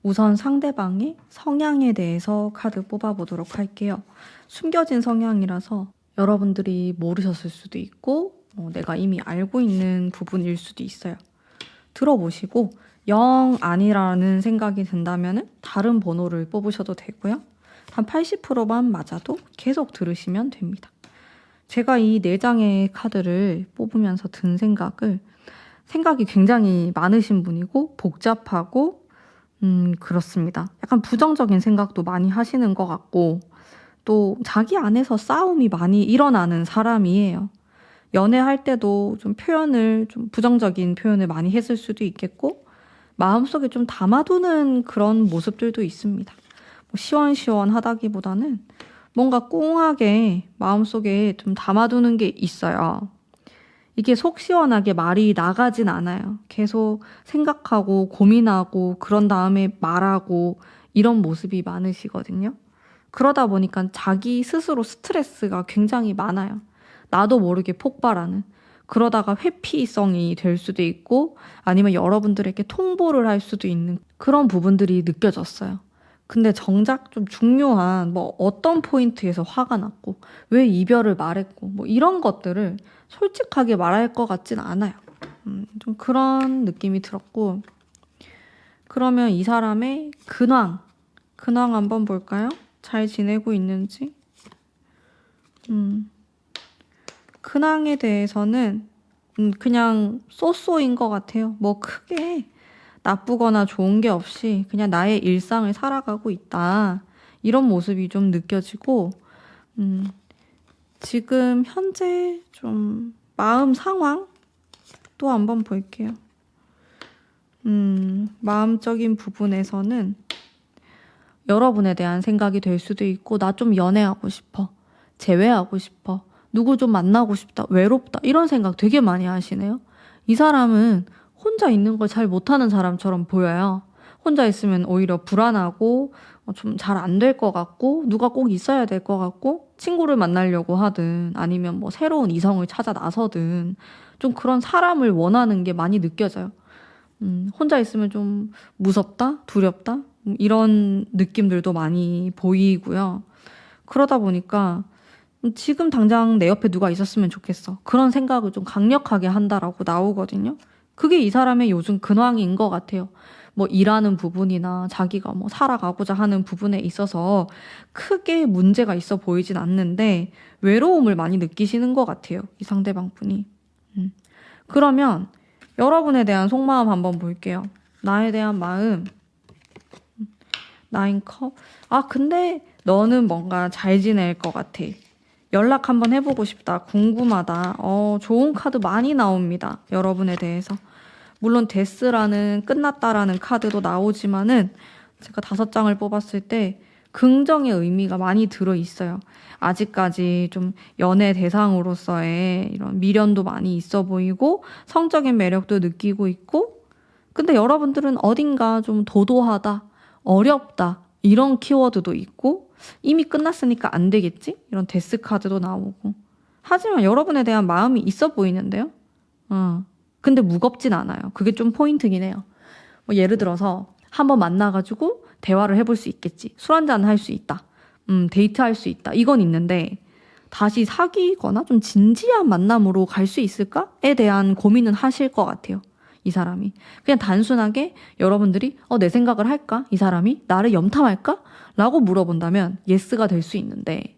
우선 상대방의 성향에 대해서 카드 뽑아보도록 할게요. 숨겨진 성향이라서 여러분들이 모르셨을 수도 있고 내가 이미 알고 있는 부분일 수도 있어요. 들어보시고 영 아니라는 생각이 든다면 다른 번호를 뽑으셔도 되고요. 한 80%만 맞아도 계속 들으시면 됩니다. 제가 이 4장의 카드를 뽑으면서 든 생각이 굉장히 많으신 분이고 복잡하고 그렇습니다. 약간 부정적인 생각도 많이 하시는 것 같고 또 자기 안에서 싸움이 많이 일어나는 사람이에요. 연애할 때도 좀 부정적인 표현을 많이 했을 수도 있겠고 마음속에 좀 담아두는 그런 모습들도 있습니다. 시원시원하다기보다는 뭔가 꽁하게 마음속에 좀 담아두는 게 있어요. 이게 속 시원하게 말이 나가진 않아요. 계속 생각하고 고민하고 그런 다음에 말하고 이런 모습이 많으시거든요. 그러다 보니까 자기 스스로 스트레스가 굉장히 많아요. 나도 모르게 폭발하는. 그러다가 회피성이 될 수도 있고 아니면 여러분들에게 통보를 할 수도 있는 그런 부분들이 느껴졌어요. 근데 정작 좀 중요한 어떤 포인트에서 화가 났고 왜 이별을 말했고 이런 것들을 솔직하게 말할 것 같진 않아요. 좀 그런 느낌이 들었고 그러면 이 사람의 근황 한번 볼까요? 잘 지내고 있는지. 근황에 대해서는 그냥 쏘쏘인 것 같아요. 크게 나쁘거나 좋은 게 없이 그냥 나의 일상을 살아가고 있다. 이런 모습이 좀 느껴지고 지금 현재 좀 마음 상황 또 한번 볼게요. 마음적인 부분에서는 여러분에 대한 생각이 될 수도 있고 나 좀 연애하고 싶어. 재회하고 싶어. 누구 좀 만나고 싶다. 외롭다. 이런 생각 되게 많이 하시네요. 이 사람은 혼자 있는 걸 잘 못하는 사람처럼 보여요. 혼자 있으면 오히려 불안하고 좀 잘 안 될 것 같고 누가 꼭 있어야 될 것 같고 친구를 만나려고 하든 아니면 새로운 이성을 찾아 나서든 좀 그런 사람을 원하는 게 많이 느껴져요. 혼자 있으면 좀 무섭다, 두렵다 이런 느낌들도 많이 보이고요. 그러다 보니까 지금 당장 내 옆에 누가 있었으면 좋겠어. 그런 생각을 좀 강력하게 한다라고 나오거든요. 그게 이 사람의 요즘 근황인 것 같아요. 일하는 부분이나 자기가 살아가고자 하는 부분에 있어서 크게 문제가 있어 보이진 않는데 외로움을 많이 느끼시는 것 같아요. 이 상대방 분이. 그러면 여러분에 대한 속마음 한번 볼게요. 나에 대한 마음. 9컵. 근데 너는 뭔가 잘 지낼 것 같아. 연락 한번 해보고 싶다. 궁금하다. 좋은 카드 많이 나옵니다. 여러분에 대해서. 물론 데스라는 끝났다라는 카드도 나오지만은 제가 5장을 뽑았을 때 긍정의 의미가 많이 들어있어요. 아직까지 좀 연애 대상으로서의 이런 미련도 많이 있어 보이고 성적인 매력도 느끼고 있고 근데 여러분들은 어딘가 좀 도도하다, 어렵다 이런 키워드도 있고 이미 끝났으니까 안 되겠지? 이런 데스 카드도 나오고. 하지만 여러분에 대한 마음이 있어 보이는데요? 근데 무겁진 않아요. 그게 좀 포인트긴 해요. 뭐 예를 들어서 한번 만나가지고 대화를 해볼 수 있겠지. 술 한잔 할 수 있다. 데이트할 수 있다. 이건 있는데 다시 사귀거나 좀 진지한 만남으로 갈 수 있을까에 대한 고민은 하실 것 같아요. 이 사람이. 그냥 단순하게 여러분들이 내 생각을 할까? 이 사람이 나를 염탐할까? 라고 물어본다면 예스가 될 수 있는데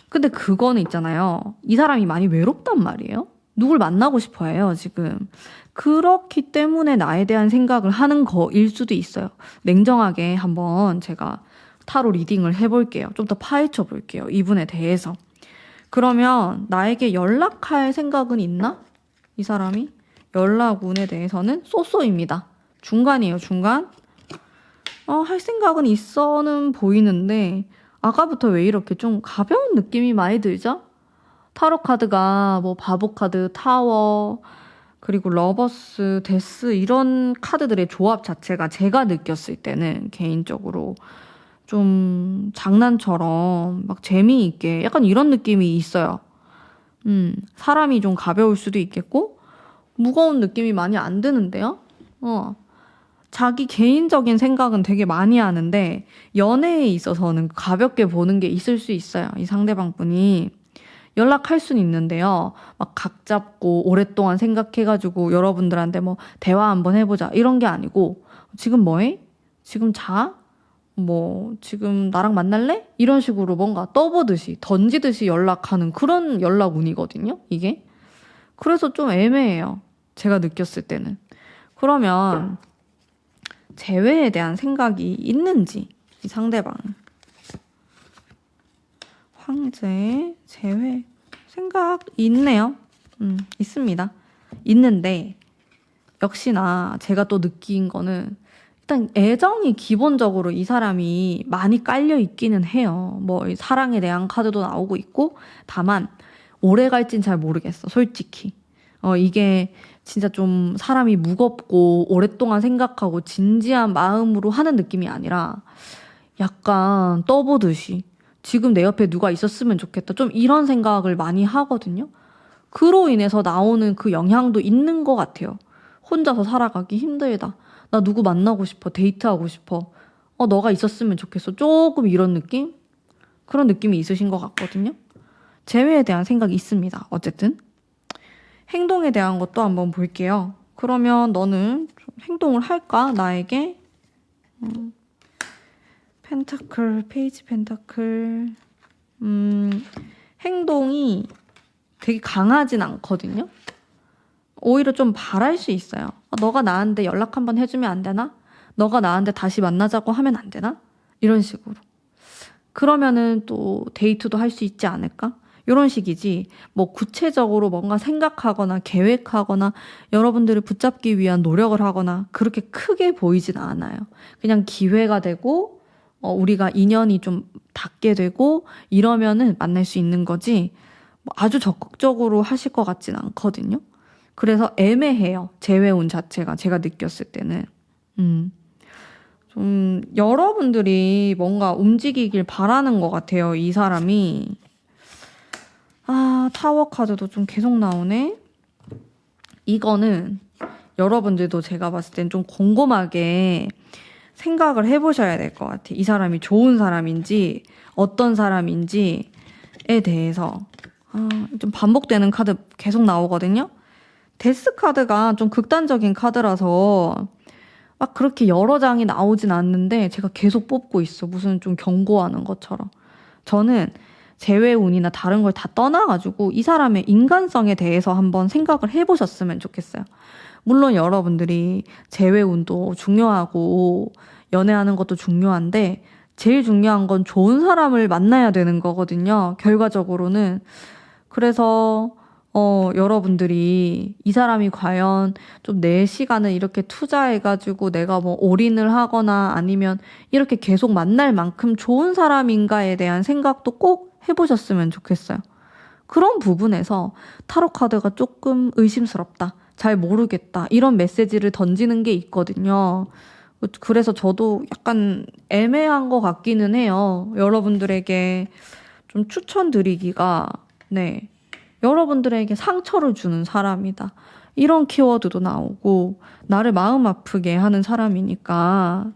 근데 그거는 있잖아요. 이 사람이 많이 외롭단 말이에요. 누굴 만나고 싶어 해요, 지금. 그렇기 때문에 나에 대한 생각을 하는 거일 수도 있어요. 냉정하게 한번 제가 타로 리딩을 해볼게요. 좀 더 파헤쳐 볼게요. 이분에 대해서. 그러면 나에게 연락할 생각은 있나? 이 사람이? 연락운에 대해서는 쏘쏘입니다. 중간이에요, 중간. 할 생각은 있어는 보이는데 아까부터 왜 이렇게 좀 가벼운 느낌이 많이 들죠? 타로 카드가 뭐 바보 카드, 타워, 그리고 러버스, 데스 이런 카드들의 조합 자체가 제가 느꼈을 때는 개인적으로 좀 장난처럼 막 재미있게 약간 이런 느낌이 있어요. 사람이 좀 가벼울 수도 있겠고 무거운 느낌이 많이 안 드는데요? 자기 개인적인 생각은 되게 많이 하는데 연애에 있어서는 가볍게 보는 게 있을 수 있어요. 이 상대방 분이. 연락할 수는 있는데요. 막 각 잡고 오랫동안 생각해가지고 여러분들한테 뭐 대화 한번 해보자 이런 게 아니고 지금 뭐해? 지금 자? 뭐 지금 나랑 만날래? 이런 식으로 뭔가 떠보듯이 던지듯이 연락하는 그런 연락운이거든요. 이게. 그래서 좀 애매해요. 제가 느꼈을 때는. 그러면 재회에 대한 생각이 있는지 이 상대방은. 황제, 재회 생각 있네요. 있습니다. 있는데 역시나 제가 또 느낀 거는 일단 애정이 기본적으로 이 사람이 많이 깔려 있기는 해요. 뭐 사랑에 대한 카드도 나오고 있고 다만 오래 갈진 잘 모르겠어. 솔직히. 이게 진짜 좀 사람이 무겁고 오랫동안 생각하고 진지한 마음으로 하는 느낌이 아니라 약간 떠보듯이 지금 내 옆에 누가 있었으면 좋겠다. 좀 이런 생각을 많이 하거든요. 그로 인해서 나오는 그 영향도 있는 것 같아요. 혼자서 살아가기 힘들다. 나 누구 만나고 싶어. 데이트하고 싶어. 너가 있었으면 좋겠어. 조금 이런 느낌? 그런 느낌이 있으신 것 같거든요. 재회에 대한 생각이 있습니다. 어쨌든. 행동에 대한 것도 한번 볼게요. 그러면 너는 좀 행동을 할까? 나에게? 펜타클, 페이지 펜타클. 행동이 되게 강하진 않거든요. 오히려 좀 바랄 수 있어요. 너가 나한테 연락 한번 해주면 안 되나? 너가 나한테 다시 만나자고 하면 안 되나? 이런 식으로. 그러면은 또 데이트도 할 수 있지 않을까? 이런 식이지. 뭐 구체적으로 뭔가 생각하거나 계획하거나 여러분들을 붙잡기 위한 노력을 하거나 그렇게 크게 보이진 않아요. 그냥 기회가 되고 우리가 인연이 좀 닿게 되고 이러면은 만날 수 있는 거지 뭐 아주 적극적으로 하실 것 같진 않거든요. 그래서 애매해요. 재회운 자체가 제가 느꼈을 때는. 좀 여러분들이 뭔가 움직이길 바라는 것 같아요. 이 사람이. 타워 카드도 좀 계속 나오네. 이거는 여러분들도 제가 봤을 땐 좀 곰곰하게 생각을 해보셔야 될 것 같아요. 이 사람이 좋은 사람인지 어떤 사람인지에 대해서. 좀 반복되는 카드 계속 나오거든요. 데스 카드가 좀 극단적인 카드라서 막 그렇게 여러 장이 나오진 않는데 제가 계속 뽑고 있어. 무슨 좀 경고하는 것처럼. 저는 재회운이나 다른 걸 다 떠나가지고 이 사람의 인간성에 대해서 한번 생각을 해보셨으면 좋겠어요. 물론 여러분들이 재회운도 중요하고 연애하는 것도 중요한데 제일 중요한 건 좋은 사람을 만나야 되는 거거든요. 결과적으로는. 그래서 여러분들이 이 사람이 과연 좀 내 시간을 이렇게 투자해가지고 내가 뭐 올인을 하거나 아니면 이렇게 계속 만날 만큼 좋은 사람인가에 대한 생각도 꼭 해보셨으면 좋겠어요. 그런 부분에서 타로 카드가 조금 의심스럽다. 잘 모르겠다. 이런 메시지를 던지는 게 있거든요. 그래서 저도 약간 애매한 것 같기는 해요. 여러분들에게 좀 추천드리기가, 네. 여러분들에게 상처를 주는 사람이다. 이런 키워드도 나오고, 나를 마음 아프게 하는 사람이니까,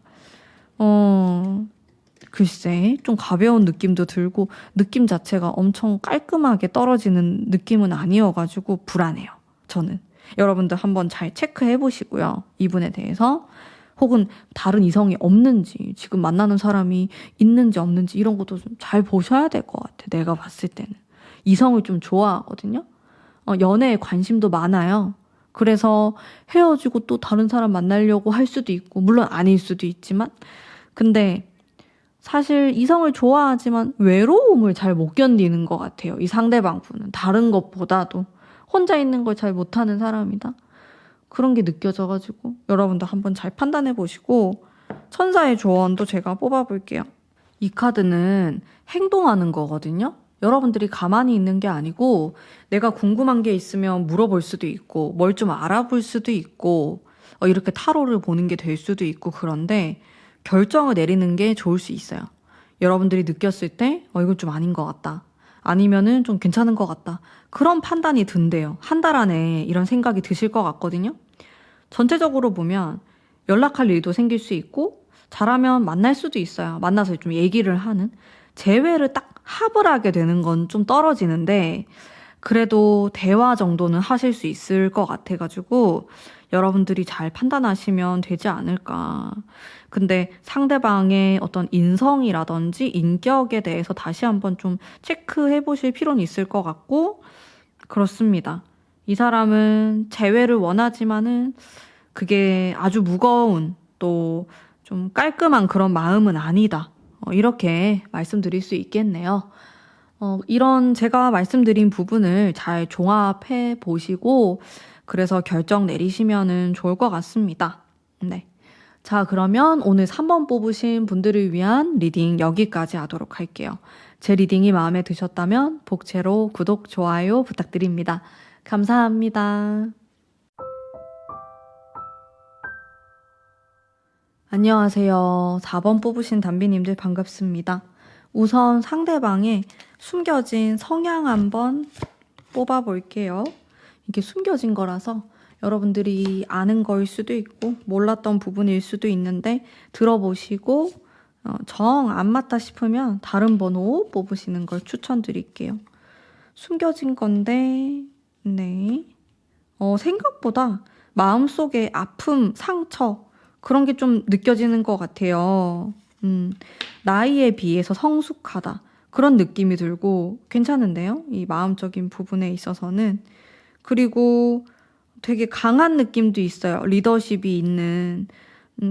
글쎄, 좀 가벼운 느낌도 들고, 느낌 자체가 엄청 깔끔하게 떨어지는 느낌은 아니어가지고 불안해요. 저는. 여러분들 한번 잘 체크해 보시고요. 이분에 대해서. 혹은 다른 이성이 없는지, 지금 만나는 사람이 있는지 없는지 이런 것도 좀 잘 보셔야 될 것 같아. 내가 봤을 때는. 이성을 좀 좋아하거든요. 연애에 관심도 많아요. 그래서 헤어지고 또 다른 사람 만나려고 할 수도 있고, 물론 아닐 수도 있지만, 근데 사실 이성을 좋아하지만 외로움을 잘 못 견디는 것 같아요. 이 상대방 분은. 다른 것보다도 혼자 있는 걸 잘 못하는 사람이다. 그런 게 느껴져가지고 여러분도 한번 잘 판단해 보시고 천사의 조언도 제가 뽑아볼게요. 이 카드는 행동하는 거거든요. 여러분들이 가만히 있는 게 아니고 내가 궁금한 게 있으면 물어볼 수도 있고 뭘 좀 알아볼 수도 있고 이렇게 타로를 보는 게 될 수도 있고 그런데 결정을 내리는 게 좋을 수 있어요. 여러분들이 느꼈을 때 이건 좀 아닌 것 같다. 아니면은 좀 괜찮은 것 같다. 그런 판단이 든대요. 한 달 안에 이런 생각이 드실 것 같거든요. 전체적으로 보면 연락할 일도 생길 수 있고 잘하면 만날 수도 있어요. 만나서 좀 얘기를 하는. 재회를 딱 합을 하게 되는 건 좀 떨어지는데 그래도 대화 정도는 하실 수 있을 것 같아가지고 여러분들이 잘 판단하시면 되지 않을까. 근데 상대방의 어떤 인성이라든지 인격에 대해서 다시 한번 좀 체크해 보실 필요는 있을 것 같고 그렇습니다. 이 사람은 재회를 원하지만은 그게 아주 무거운 또 좀 깔끔한 그런 마음은 아니다. 이렇게 말씀드릴 수 있겠네요. 이런 제가 말씀드린 부분을 잘 종합해 보시고 그래서 결정 내리시면은 좋을 것 같습니다. 네. 자, 그러면 오늘 3번 뽑으신 분들을 위한 리딩 여기까지 하도록 할게요. 제 리딩이 마음에 드셨다면 복채로 구독, 좋아요 부탁드립니다. 감사합니다. 안녕하세요. 4번 뽑으신 담비님들 반갑습니다. 우선 상대방의 숨겨진 성향 한번 뽑아볼게요. 이게 숨겨진 거라서 여러분들이 아는 거일 수도 있고 몰랐던 부분일 수도 있는데 들어보시고 정 안 맞다 싶으면 다른 번호 뽑으시는 걸 추천드릴게요. 숨겨진 건데 네. 생각보다 마음속에 아픔, 상처 그런 게 좀 느껴지는 것 같아요. 나이에 비해서 성숙하다. 그런 느낌이 들고 괜찮은데요? 이 마음적인 부분에 있어서는. 그리고 되게 강한 느낌도 있어요. 리더십이 있는.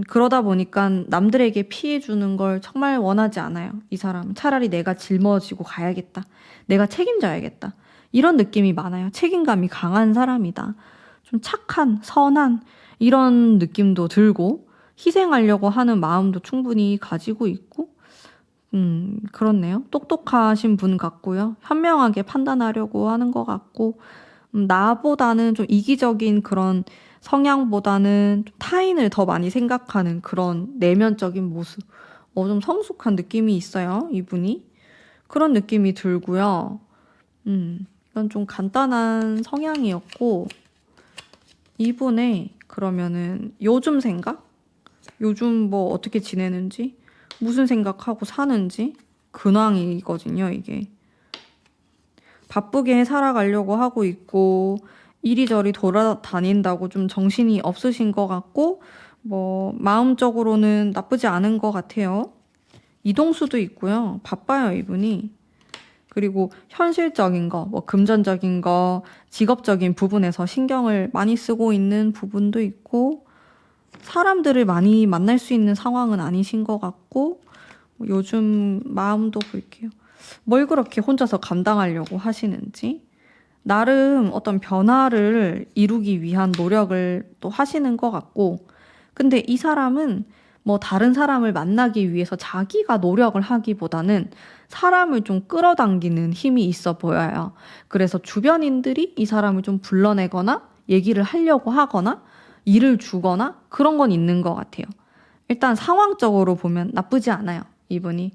그러다 보니까 남들에게 피해 주는 걸 정말 원하지 않아요. 이 사람은 차라리 내가 짊어지고 가야겠다. 내가 책임져야겠다. 이런 느낌이 많아요. 책임감이 강한 사람이다. 좀 착한, 선한 이런 느낌도 들고 희생하려고 하는 마음도 충분히 가지고 있고 그렇네요. 똑똑하신 분 같고요. 현명하게 판단하려고 하는 것 같고 나보다는 좀 이기적인 그런 성향보다는 좀 타인을 더 많이 생각하는 그런 내면적인 모습. 좀 성숙한 느낌이 있어요. 이분이. 그런 느낌이 들고요. 이건 좀 간단한 성향이었고 이분의 그러면은 요즘 생각? 요즘 뭐 어떻게 지내는지? 무슨 생각하고 사는지? 근황이거든요, 이게. 바쁘게 살아가려고 하고 있고 이리저리 돌아다닌다고 좀 정신이 없으신 것 같고 뭐 마음적으로는 나쁘지 않은 것 같아요. 이동수도 있고요. 바빠요, 이분이. 그리고 현실적인 거, 뭐 금전적인 거, 직업적인 부분에서 신경을 많이 쓰고 있는 부분도 있고 사람들을 많이 만날 수 있는 상황은 아니신 것 같고 요즘 마음도 볼게요. 뭘 그렇게 혼자서 감당하려고 하시는지 나름 어떤 변화를 이루기 위한 노력을 또 하시는 것 같고 근데 이 사람은 뭐 다른 사람을 만나기 위해서 자기가 노력을 하기보다는 사람을 좀 끌어당기는 힘이 있어 보여요. 그래서 주변인들이 이 사람을 좀 불러내거나 얘기를 하려고 하거나 일을 주거나 그런 건 있는 것 같아요. 일단 상황적으로 보면 나쁘지 않아요. 이분이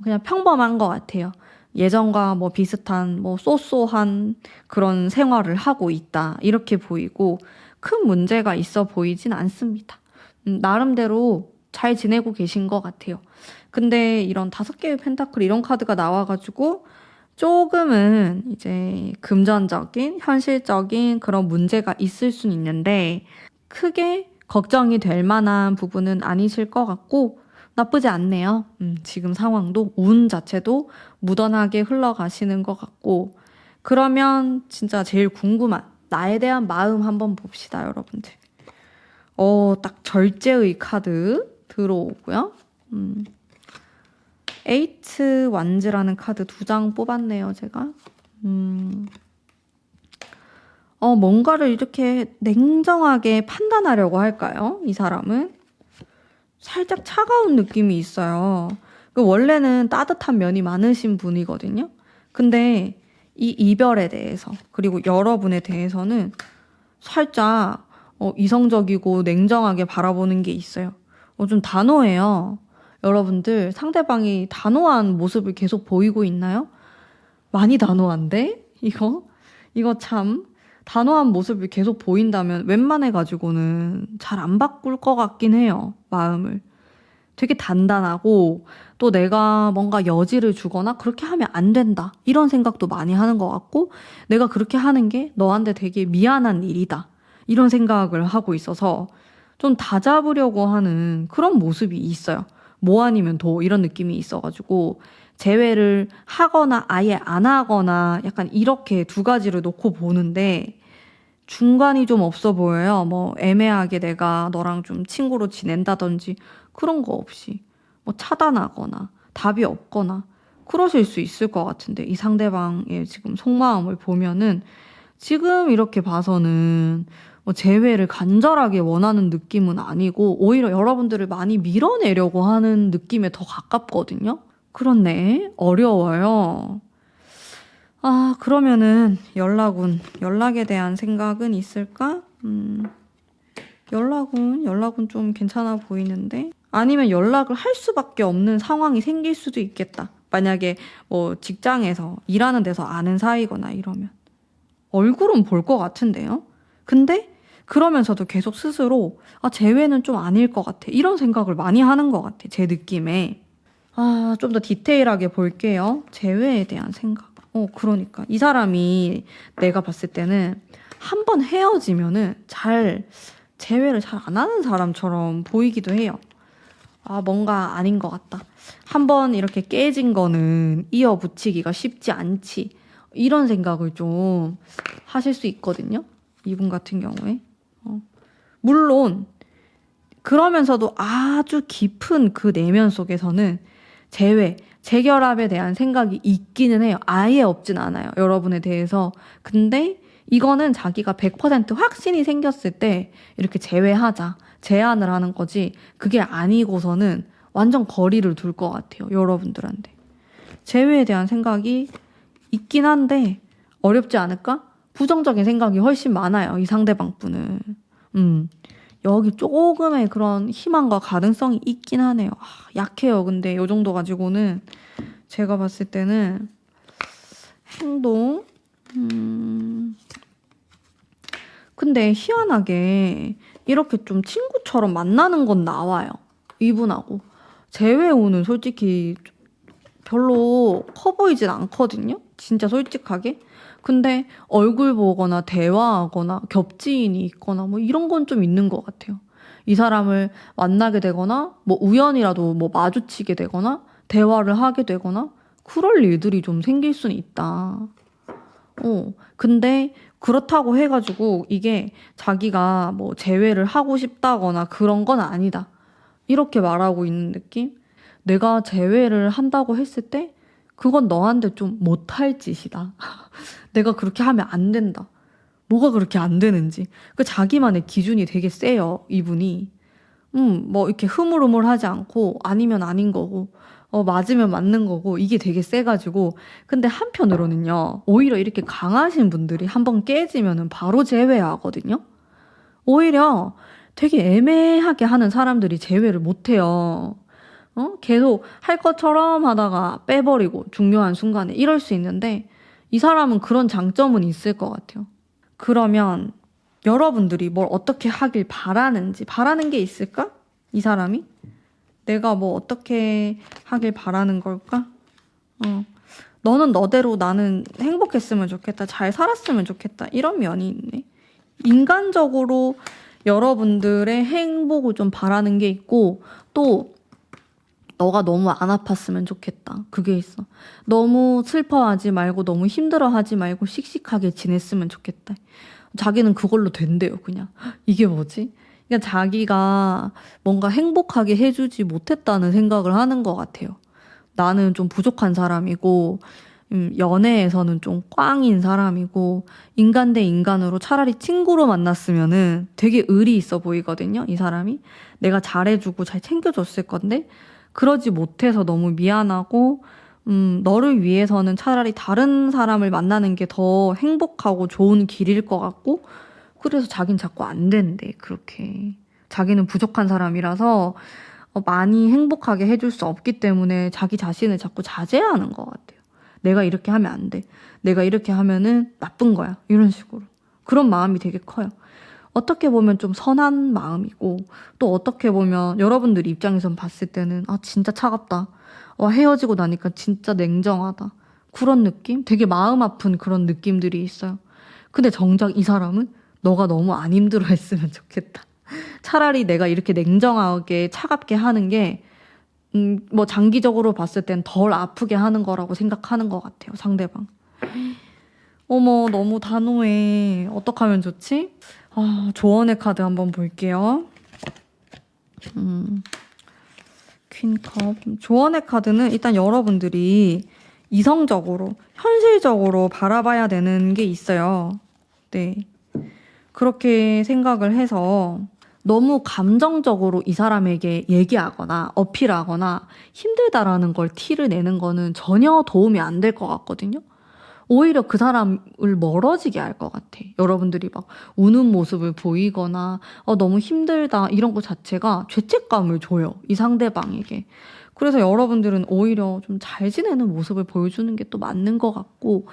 그냥 평범한 것 같아요. 예전과 뭐 비슷한 뭐 쏘쏘한 그런 생활을 하고 있다 이렇게 보이고 큰 문제가 있어 보이진 않습니다. 나름대로 잘 지내고 계신 것 같아요. 근데 이런 5개의 펜타클 이런 카드가 나와가지고 조금은 이제 금전적인 현실적인 그런 문제가 있을 순 있는데 크게 걱정이 될 만한 부분은 아니실 것 같고 나쁘지 않네요. 지금 상황도 운 자체도 무던하게 흘러가시는 것 같고 그러면 진짜 제일 궁금한 나에 대한 마음 한번 봅시다, 여러분들. 딱 절제의 카드 들어오고요. 에이트 완즈라는 카드 2장 뽑았네요, 제가. 뭔가를 이렇게 냉정하게 판단하려고 할까요? 이 사람은? 살짝 차가운 느낌이 있어요. 원래는 따뜻한 면이 많으신 분이거든요. 근데 이 이별에 대해서 그리고 여러분에 대해서는 살짝 이성적이고 냉정하게 바라보는 게 있어요. 좀 단호해요. 여러분들 상대방이 단호한 모습을 계속 보이고 있나요? 많이 단호한데? 이거 참 단호한 모습을 계속 보인다면 웬만해가지고는 잘 안 바꿀 것 같긴 해요. 마음을. 되게 단단하고 또 내가 뭔가 여지를 주거나 그렇게 하면 안 된다. 이런 생각도 많이 하는 것 같고 내가 그렇게 하는 게 너한테 되게 미안한 일이다. 이런 생각을 하고 있어서 좀 다잡으려고 하는 그런 모습이 있어요. 뭐 아니면 도 이런 느낌이 있어가지고 재회를 하거나 아예 안 하거나 약간 이렇게 2가지를 놓고 보는데 중간이 좀 없어 보여요. 뭐 애매하게 내가 너랑 좀 친구로 지낸다든지 그런 거 없이 뭐 차단하거나 답이 없거나 그러실 수 있을 것 같은데 이 상대방의 지금 속마음을 보면은 지금 이렇게 봐서는 뭐 재회를 간절하게 원하는 느낌은 아니고 오히려 여러분들을 많이 밀어내려고 하는 느낌에 더 가깝거든요. 그렇네. 어려워요. 그러면은 연락에 대한 생각은 있을까? 연락은 좀 괜찮아 보이는데 아니면 연락을 할 수밖에 없는 상황이 생길 수도 있겠다. 만약에 뭐 직장에서 일하는 데서 아는 사이거나 이러면 얼굴은 볼 것 같은데요. 근데 그러면서도 계속 스스로 재회는 좀 아닐 것 같아. 이런 생각을 많이 하는 것 같아. 제 느낌에. 좀 더 디테일하게 볼게요. 재회에 대한 생각. 그러니까 이 사람이 내가 봤을 때는 한 번 헤어지면은 재회를 잘 안 하는 사람처럼 보이기도 해요. 뭔가 아닌 것 같다. 한 번 이렇게 깨진 거는 이어붙이기가 쉽지 않지. 이런 생각을 좀 하실 수 있거든요. 이분 같은 경우에. 물론 그러면서도 아주 깊은 그 내면 속에서는 재결합에 대한 생각이 있기는 해요. 아예 없진 않아요. 여러분에 대해서. 근데 이거는 자기가 100% 확신이 생겼을 때 이렇게 재회하자. 제안을 하는 거지. 그게 아니고서는 완전 거리를 둘 것 같아요. 여러분들한테. 재회에 대한 생각이 있긴 한데 어렵지 않을까? 부정적인 생각이 훨씬 많아요. 이 상대방 분은. 여기 조금의 그런 희망과 가능성이 있긴 하네요. 약해요. 근데 이 정도 가지고는 제가 봤을 때는 행동 근데 희한하게 이렇게 좀 친구처럼 만나는 건 나와요. 이분하고. 재회오는 솔직히 별로 커 보이진 않거든요. 진짜 솔직하게. 근데 얼굴 보거나 대화하거나 겹지인이 있거나 뭐 이런 건 좀 있는 것 같아요. 이 사람을 만나게 되거나 뭐 우연이라도 뭐 마주치게 되거나 대화를 하게 되거나 그럴 일들이 좀 생길 수는 있다. 근데 그렇다고 해가지고 이게 자기가 뭐 재회를 하고 싶다거나 그런 건 아니다. 이렇게 말하고 있는 느낌? 내가 재회를 한다고 했을 때 그건 너한테 좀 못할 짓이다. 내가 그렇게 하면 안 된다. 뭐가 그렇게 안 되는지. 그 자기만의 기준이 되게 세요, 이분이. 뭐 이렇게 흐물흐물하지 않고 아니면 아닌 거고 맞으면 맞는 거고 이게 되게 세가지고 근데 한편으로는요 오히려 이렇게 강하신 분들이 한번 깨지면은 바로 재회하거든요. 오히려 되게 애매하게 하는 사람들이 제외를 못해요. 계속 할 것처럼 하다가 빼버리고 중요한 순간에 이럴 수 있는데 이 사람은 그런 장점은 있을 것 같아요. 그러면 여러분들이 뭘 어떻게 하길 바라는지 바라는 게 있을까? 이 사람이? 내가 뭐 어떻게 하길 바라는 걸까? 너는 너대로 나는 행복했으면 좋겠다. 잘 살았으면 좋겠다. 이런 면이 있네. 인간적으로 여러분들의 행복을 좀 바라는 게 있고 또 너가 너무 안 아팠으면 좋겠다. 그게 있어. 너무 슬퍼하지 말고 너무 힘들어하지 말고 씩씩하게 지냈으면 좋겠다. 자기는 그걸로 된대요. 그냥. 이게 뭐지? 그러니까 자기가 뭔가 행복하게 해주지 못했다는 생각을 하는 것 같아요. 나는 좀 부족한 사람이고 연애에서는 좀 꽝인 사람이고 인간 대 인간으로 차라리 친구로 만났으면은 되게 의리 있어 보이거든요. 이 사람이. 내가 잘해주고 잘 챙겨줬을 건데 그러지 못해서 너무 미안하고 너를 위해서는 차라리 다른 사람을 만나는 게 더 행복하고 좋은 길일 것 같고 그래서 자긴 자꾸 안 된대. 그렇게. 자기는 부족한 사람이라서 많이 행복하게 해줄 수 없기 때문에 자기 자신을 자꾸 자제하는 것 같아요. 내가 이렇게 하면 안 돼. 내가 이렇게 하면은 나쁜 거야. 이런 식으로. 그런 마음이 되게 커요. 어떻게 보면 좀 선한 마음이고 또 어떻게 보면 여러분들 입장에선 봤을 때는 진짜 차갑다. 헤어지고 나니까 진짜 냉정하다. 그런 느낌? 되게 마음 아픈 그런 느낌들이 있어요. 근데 정작 이 사람은 너가 너무 안 힘들어 했으면 좋겠다. 차라리 내가 이렇게 냉정하게 차갑게 하는 게 뭐 장기적으로 봤을 땐 덜 아프게 하는 거라고 생각하는 것 같아요. 상대방. 어머 너무 단호해. 어떡하면 좋지? 조언의 카드 한번 볼게요. 퀸컵. 조언의 카드는 일단 여러분들이 이성적으로 현실적으로 바라봐야 되는 게 있어요. 네. 그렇게 생각을 해서 너무 감정적으로 이 사람에게 얘기하거나 어필하거나 힘들다라는 걸 티를 내는 거는 전혀 도움이 안 될 것 같거든요. 오히려 그 사람을 멀어지게 할 것 같아. 여러분들이 막 우는 모습을 보이거나 너무 힘들다 이런 거 자체가 죄책감을 줘요. 이 상대방에게. 그래서 여러분들은 오히려 좀 잘 지내는 모습을 보여주는 게 또 맞는 것 같고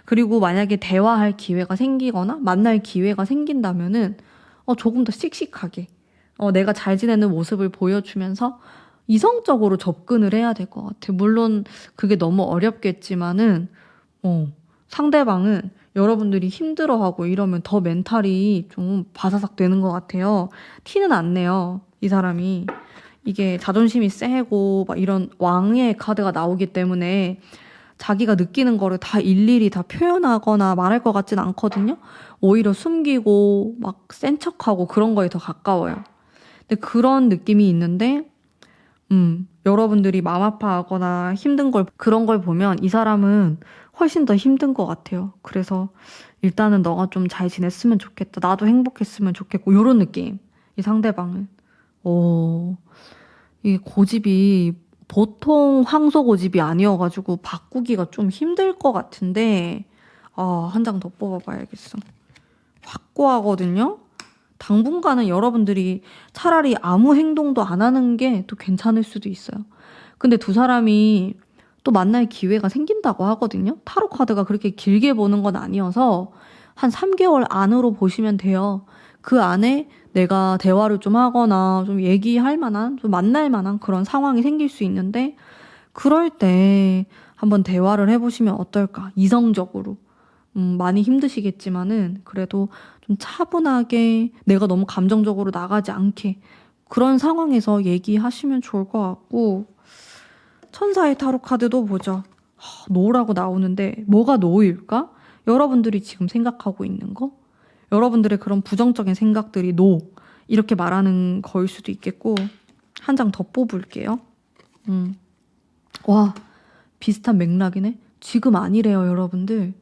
그리고 만약에 대화할 기회가 생기거나 만날 기회가 생긴다면은 조금 더 씩씩하게 내가 잘 지내는 모습을 보여주면서 이성적으로 접근을 해야 될 것 같아. 물론 그게 너무 어렵겠지만은 상대방은 여러분들이 힘들어하고 이러면 더 멘탈이 좀 바사삭 되는 것 같아요. 티는 안 내요. 이 사람이. 이게 자존심이 세고 막 이런 왕의 카드가 나오기 때문에 자기가 느끼는 거를 다 일일이 다 표현하거나 말할 것 같진 않거든요. 오히려 숨기고 막 센 척하고 그런 거에 더 가까워요. 근데 그런 느낌이 있는데 여러분들이 마음 아파하거나 힘든 걸 그런 걸 보면 이 사람은 훨씬 더 힘든 것 같아요. 그래서 일단은 너가 좀 잘 지냈으면 좋겠다. 나도 행복했으면 좋겠고 이런 느낌. 이 상대방은. 이 고집이 보통 황소 고집이 아니어가지고 바꾸기가 좀 힘들 것 같은데 한 장 더 뽑아봐야겠어. 확고하거든요. 당분간은 여러분들이 차라리 아무 행동도 안 하는 게 또 괜찮을 수도 있어요. 근데 두 사람이 또 만날 기회가 생긴다고 하거든요. 타로 카드가 그렇게 길게 보는 건 아니어서 한 3개월 안으로 보시면 돼요. 그 안에 내가 대화를 좀 하거나 좀 얘기할 만한, 좀 만날 만한 그런 상황이 생길 수 있는데 그럴 때 한번 대화를 해보시면 어떨까? 이성적으로. 많이 힘드시겠지만은 그래도 좀 차분하게 내가 너무 감정적으로 나가지 않게 그런 상황에서 얘기하시면 좋을 것 같고 천사의 타로 카드도 보죠. 노라고 나오는데 뭐가 노일까? 여러분들이 지금 생각하고 있는 거? 여러분들의 그런 부정적인 생각들이 노 이렇게 말하는 거일 수도 있겠고 한 장 더 뽑을게요. 와 비슷한 맥락이네. 지금 아니래요 여러분들.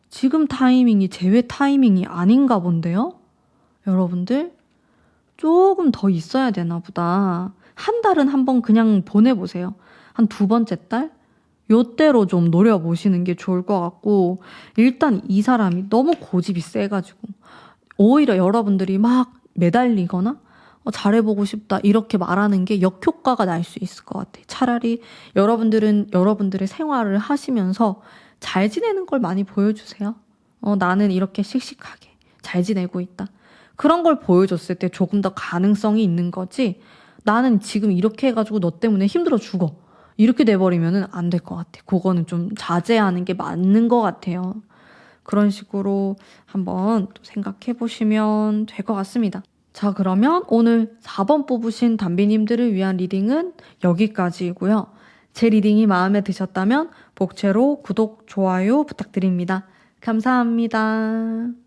지금 타이밍이 제외 타이밍이 아닌가 본데요? 여러분들 조금 더 있어야 되나 보다. 한 달은 한번 그냥 보내보세요. 한 2번째 달? 요때로 좀 노려보시는 게 좋을 것 같고 일단 이 사람이 너무 고집이 세가지고 오히려 여러분들이 막 매달리거나 잘해보고 싶다 이렇게 말하는 게 역효과가 날 수 있을 것 같아. 차라리 여러분들은 여러분들의 생활을 하시면서 잘 지내는 걸 많이 보여주세요. 나는 이렇게 씩씩하게 잘 지내고 있다. 그런 걸 보여줬을 때 조금 더 가능성이 있는 거지. 나는 지금 이렇게 해가지고 너 때문에 힘들어 죽어. 이렇게 돼버리면은 안 될 것 같아. 그거는 좀 자제하는 게 맞는 것 같아요. 그런 식으로 한번 또 생각해 보시면 될 것 같습니다. 자, 그러면 오늘 4번 뽑으신 담비님들을 위한 리딩은 여기까지이고요. 제 리딩이 마음에 드셨다면 복채로 구독, 좋아요 부탁드립니다. 감사합니다.